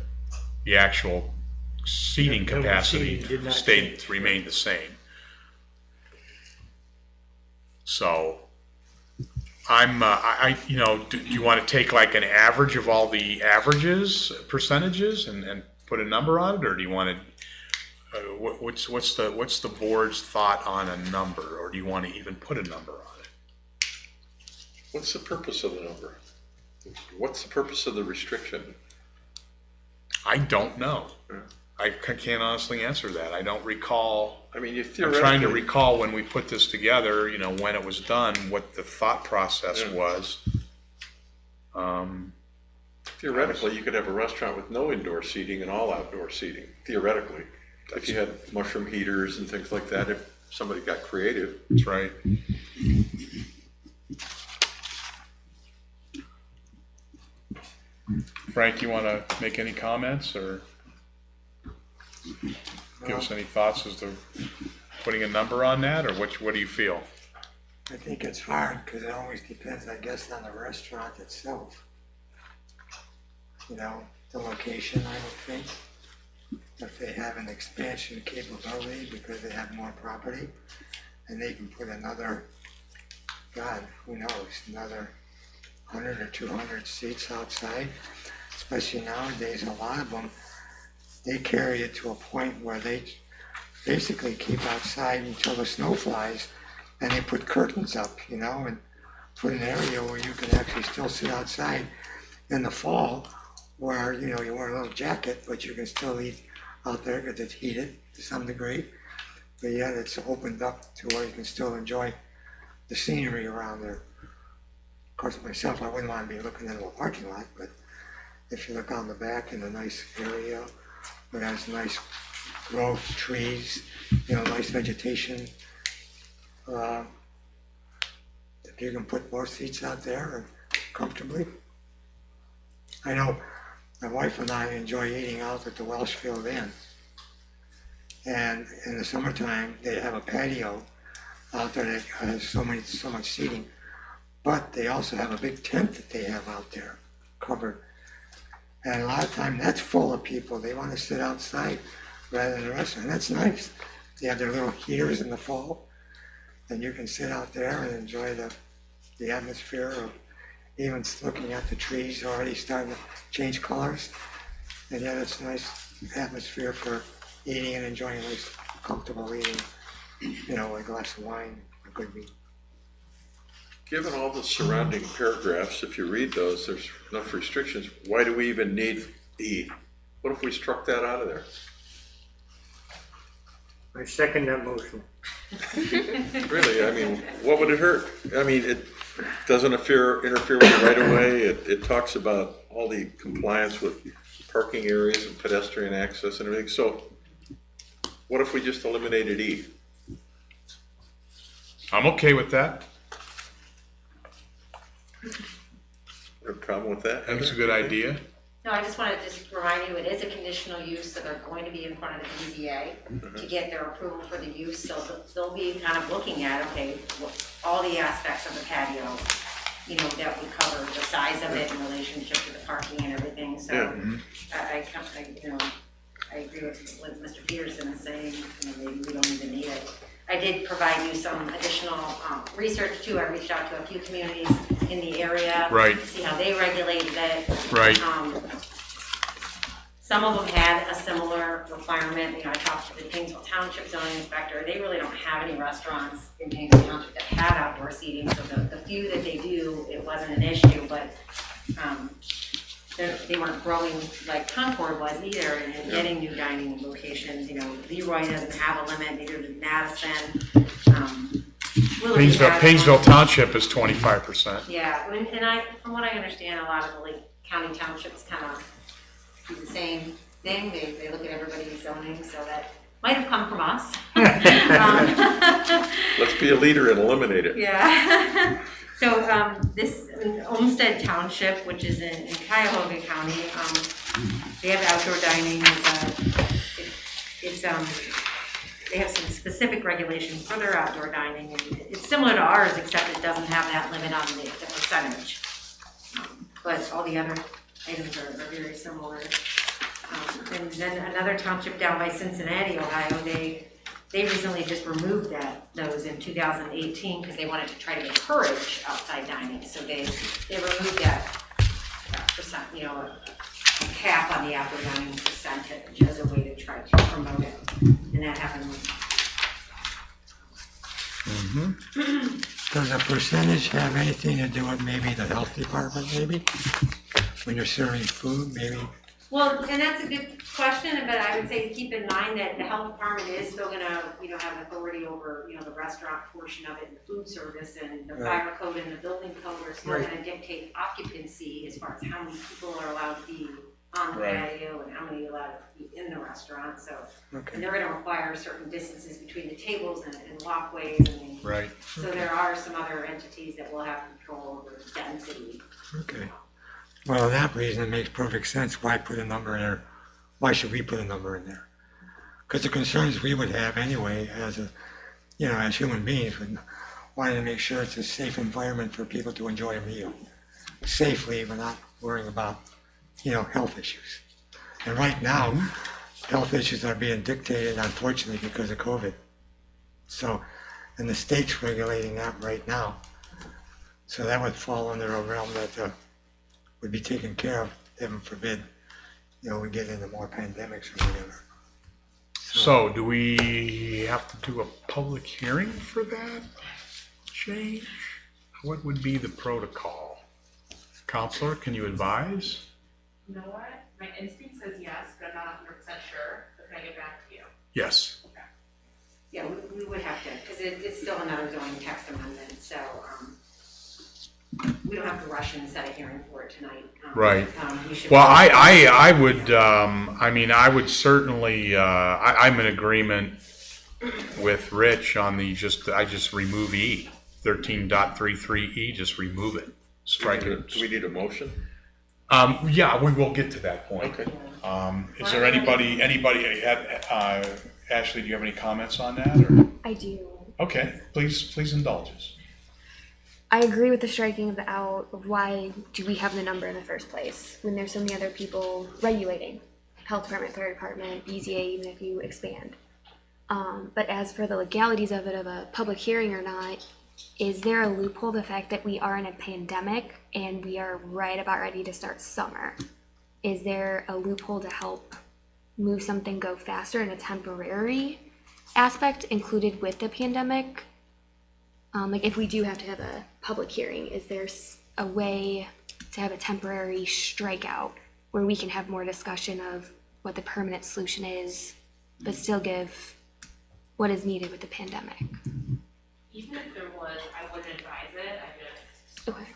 actual seating The capacity seating did not change. remained the same. So you know, do you want to take like an average of all the percentages and put a number on it, or do you want to, what's the board's thought on a number, or do you want to even put a number on it? What's the purpose of the number? What's the purpose of the restriction? I don't know. I can't honestly answer that. I don't recall. I mean, you I'm theoretically. trying to recall when we put this together, you know, when it was done, what the thought process was. Theoretically, you could have a restaurant with no indoor seating and all outdoor seating, theoretically. If you had mushroom heaters and things like that, if somebody got creative. That's right. Frank, you want to make any comments or give us any thoughts as to putting a number on that, or what do you feel? I think it's hard because it always depends, I guess, on the restaurant itself. You know, the location, I would think. If they have an expansion capability because they have more property, and they can put another, God, who knows, another 100 or 200 seats outside. Especially nowadays, a lot of them, they carry it to a point where they basically keep outside until the snow flies, and they put curtains up, you know, and put an area where you can actually still sit outside in the fall, where, you know, you wear a little jacket, but you can still eat out there because it's heated to some degree, but yet it's opened up to where you can still enjoy the scenery around there. Of course, myself, I wouldn't want to be looking into a parking lot, but if you look on the back in a nice area where it has nice growth, trees, you know, nice vegetation, if you can put more seats out there comfortably. I know my wife and I enjoy eating out at the Welshfield Inn. And in the summertime, they have a patio out there that has so much seating. But they also have a big tent that they have out there covered. And a lot of time that's full of people. They want to sit outside rather than a restaurant. And that's nice. They have their little heaters in the fall. And you can sit out there and enjoy the atmosphere of even looking at the trees already starting to change colors. And yet it's a nice atmosphere for eating and enjoying a nice comfortable eating, you know, a glass of wine, a good meat. Given all the surrounding paragraphs, if you read those, there's enough restrictions. Why do we even need E? What if we struck that out of there? I second that motion. Really, I mean, what would it hurt? I mean, it doesn't interfere with the right of way. It talks about all the compliance with parking areas and pedestrian access and everything. So what if we just eliminated E? I'm okay with that. No problem with that? I think it's a good idea. No, I just want to just remind you, it is a conditional use, so they're going to be in front of the BZA to get their approval for the use. So they'll be kind of looking at, okay, all the aspects of the patio, you know, that we cover, the size of it in relationship to the parking and everything. So Yeah. I I agree with what Mr. Peterson is saying, maybe we don't even need it. I did provide you some additional research too. I reached out to a few communities in the area. Right. To see how they regulated it. Right. Some of them had a similar requirement. I talked to the Painesville Township zoning inspector. They really don't have any restaurants in Painesville Township that have outdoor seating. So the few that they do, it wasn't an issue, but they weren't growing like Concord was either and getting new dining locations. Leroy doesn't have a limit, neither does Madison. Painesville Township is 25%. Yeah, and from what I understand, a lot of the Lake County townships kind of do the same thing. They look at everybody's zoning, so that might have come from us. Let's be a leader and eliminate it. Yeah. So this Olmsted Township, which is in Cuyahoga County, they have outdoor dining. They have some specific regulations for their outdoor dining, and it's similar to ours, except it doesn't have that limit on the percentage. But all the other items are very similar. And then another township down by Cincinnati, Ohio, they recently just removed those in 2018 because they wanted to try to encourage outside dining. So they removed that percent, a cap on the outdoor dining percentage as a way to try to promote it. And that happened. Does a percentage have anything to do with maybe the health department, maybe? When you're serving food, maybe? Well, and that's a good question, but I would say keep in mind that the health department is still gonna, have authority over, the restaurant portion of it and the food service, and the fire code and the building code are still gonna dictate occupancy as far as how many people are allowed to be on the patio and how many are allowed to be in the restaurant, so. And they're gonna require certain distances between the tables and walkways, Right. so there are some other entities that will have control over density. Okay. Well, that reason, it makes perfect sense. Why put a number in there? Why should we put a number in there? Because the concerns we would have anyway, as human beings, would wanting to make sure it's a safe environment for people to enjoy a meal safely, but not worrying about, health issues. And right now, health issues are being dictated, unfortunately, because of COVID. So, and the state's regulating that right now. So that would fall under a realm that would be taken care of, heaven forbid, we get into more pandemics or whatever. So do we have to do a public hearing for that change? What would be the protocol? Counselor, can you advise? You know what? My instinct says yes, but I'm not 100% sure. But can I get back to you? Yes. Yeah, we would have to, because it's still another zoning text amendment, so we don't have to rush and set a hearing for it tonight. Right. We should. Well, I would certainly, I'm in agreement with Rich on I just remove E, 13.33E, just remove it, strike it. Do we need a motion? Yeah, we will get to that point. Okay. Is there anybody, Ashley, do you have any comments on that, or? I do. Okay, please indulge us. I agree with the striking of the out. Why do we have the number in the first place when there's so many other people regulating? Health department, fire department, BZA, even if you expand. But as for the legalities of it, of a public hearing or not, is there a loophole, the fact that we are in a pandemic and we are right about ready to start summer? Is there a loophole to help move something go faster in a temporary aspect included with the pandemic? Like if we do have to have a public hearing, is there a way to have a temporary strikeout where we can have more discussion of what the permanent solution is, but still give what is needed with the pandemic? Even if there was, I wouldn't advise it. Okay.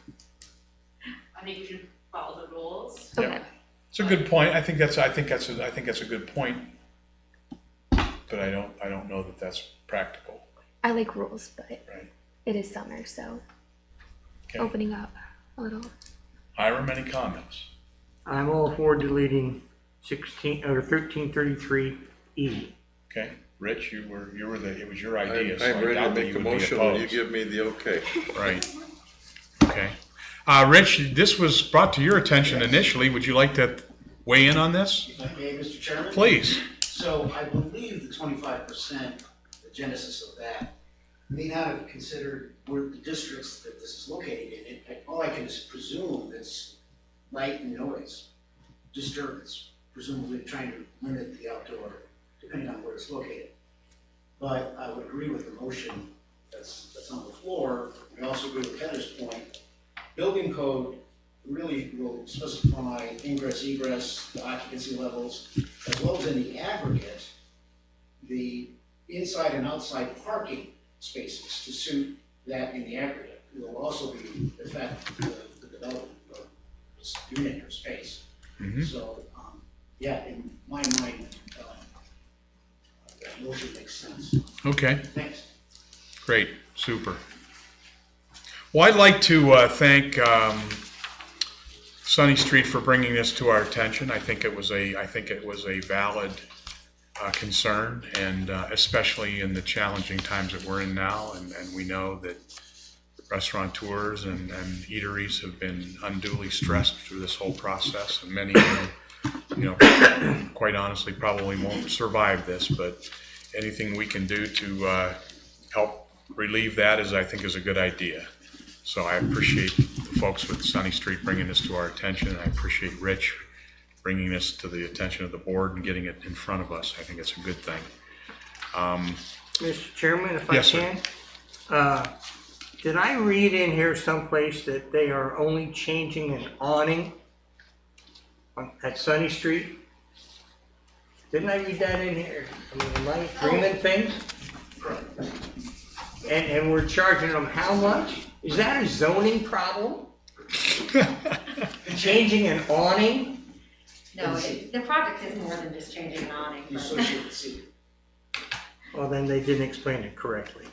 I think we should follow the rules. Okay. It's a good point. I think that's a good point, but I don't know that that's practical. I like rules, but Right. it is summer, so Okay. opening up a little. Hiram, any comments? I'm all for deleting 1333E. Okay, Rich, it was your idea, so I'm I ready to doubt that make you a would be motion when you opposed. give me the okay. Right. Okay. Rich, this was brought to your attention initially. Would you like to weigh in on this? If I may, Mr. Chairman? Please. So I believe the 25%, the genesis of that, may not have considered where the districts that this is located in. All I can is presume it's light and noise disturbance, presumably trying to limit the outdoor, depending on where it's located. But I would agree with the motion that's on the floor. I also agree with Heather's point. Building code really will specify ingress, egress, the occupancy levels, as well as in the aggregate, the inside and outside parking spaces to suit that in the aggregate. It will also be affect the development of this unit or space. So, yeah, in my mind, that motion makes sense. Okay. Thanks. Great, super. Well, I'd like to thank Sunny Street for bringing this to our attention. I think it was a valid concern, and especially in the challenging times that we're in now, and we know that restaurateurs and eateries have been unduly stressed through this whole process, and many of them, quite honestly, probably won't survive this. But anything we can do to help relieve that I think is a good idea. So I appreciate the folks with Sunny Street bringing this to our attention, and I appreciate Rich bringing this to the attention of the board and getting it in front of us. I think it's a good thing. Mr. Chairman, if I Yes, sir. can, did I read in here someplace that they are only changing an awning at Sunny Street? Didn't I read that in here? I mean, am I dreaming things? And we're charging them how much? Is that a zoning problem? Changing an awning? No, the project is more than just changing an awning. The but- associated seat. Well, then they didn't explain it correctly.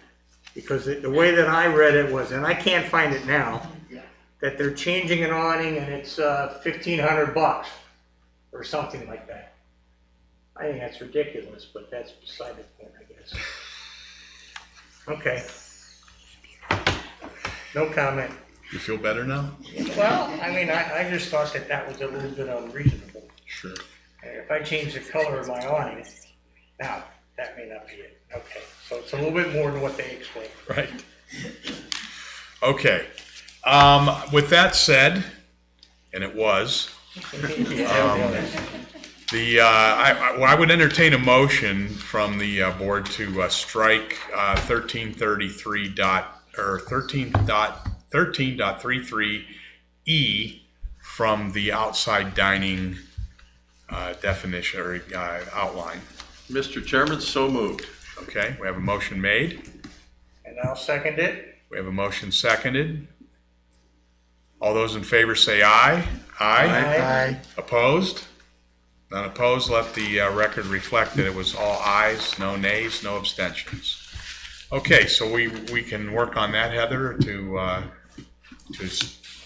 Because the way that I read it was, and I can't find it now, Yeah. that they're changing an awning and it's $1,500 or something like that. I think that's ridiculous, but that's beside the point, I guess. Okay. No comment. You feel better now? Well, I mean, I just thought that was a little bit unreasonable. Sure. If I change the color of my awning, now, that may not be it. Okay, so it's a little bit more than what they explained. Right. Okay. With that said, and it was, I would entertain a motion from the board to strike 13.33E from the outside dining definition or outline. Mr. Chairman, so moved. Okay, we have a motion made. And I'll second it. We have a motion seconded. All those in favor say aye. Aye. Opposed? None opposed. Let the record reflect that it was all ayes, no nays, no abstentions. Okay, so we can work on that, Heather, to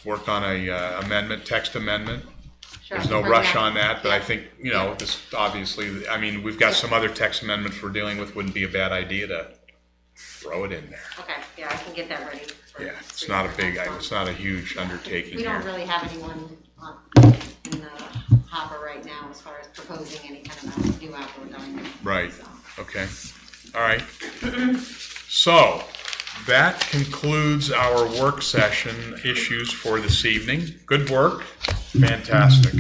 work on a text amendment. Sure, There's no bring rush that. on that, but I think, this obviously, I mean, we've got some other text amendments we're dealing with. Wouldn't be a bad idea to throw it in there. Okay, yeah, I can get that ready. Yeah, it's not a huge undertaking We don't here. really have anyone in the hopper right now as far as proposing any kind of new outdoor dining. Right, So, okay, all right. So, that concludes our work session issues for this evening. Good work, fantastic.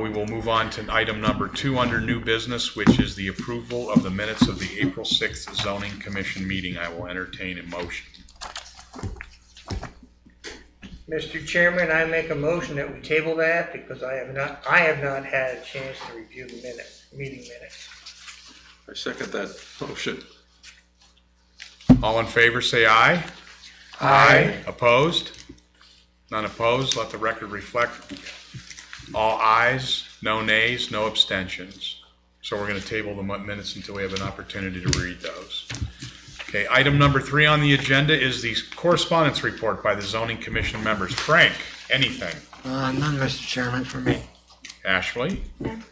We will move on to item number 2 under new business, which is the approval of the minutes of the April 6th zoning commission meeting. I will entertain a motion. Mr. Chairman, I make a motion that we table that because I have not had a chance to review the meeting minutes. I second that motion. All in favor, say aye. Aye. Opposed? None opposed. Let the record reflect. All ayes, no nays, no abstentions. So we're going to table the minutes until we have an opportunity to read those. Okay, item number 3 on the agenda is the correspondence report by the zoning commission members. Frank, anything? None, Mr. Chairman, for me. Ashley? None.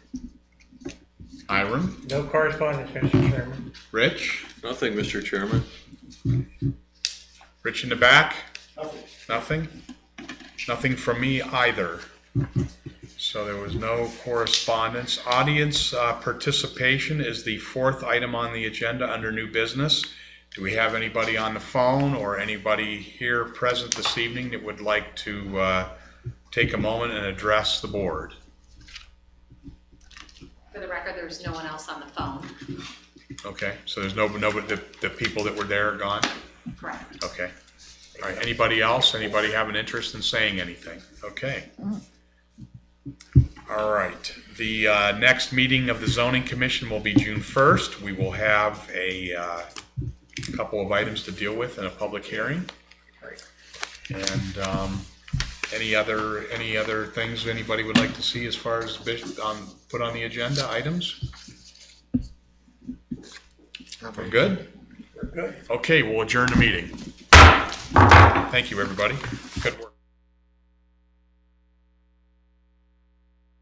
Hiram? No correspondence, Mr. Chairman. Rich? Nothing, Mr. Chairman. Rich in the back? Nothing. Nothing? Nothing from me either. So there was no correspondence. Audience participation is the fourth item on the agenda under new business. Do we have anybody on the phone or anybody here present this evening that would like to take a moment and address the board? For the record, there's no one else on the phone. Okay, so there's nobody, the people that were there are gone? Correct. Okay. All right, anybody else? Anybody have an interest in saying anything? Okay. All right, the next meeting of the zoning commission will be June 1st. We will have a couple of items to deal with in a public hearing. And any other things anybody would like to see as far as put on the agenda items? We're good? We're good. Okay, we'll adjourn the meeting. Thank you, everybody.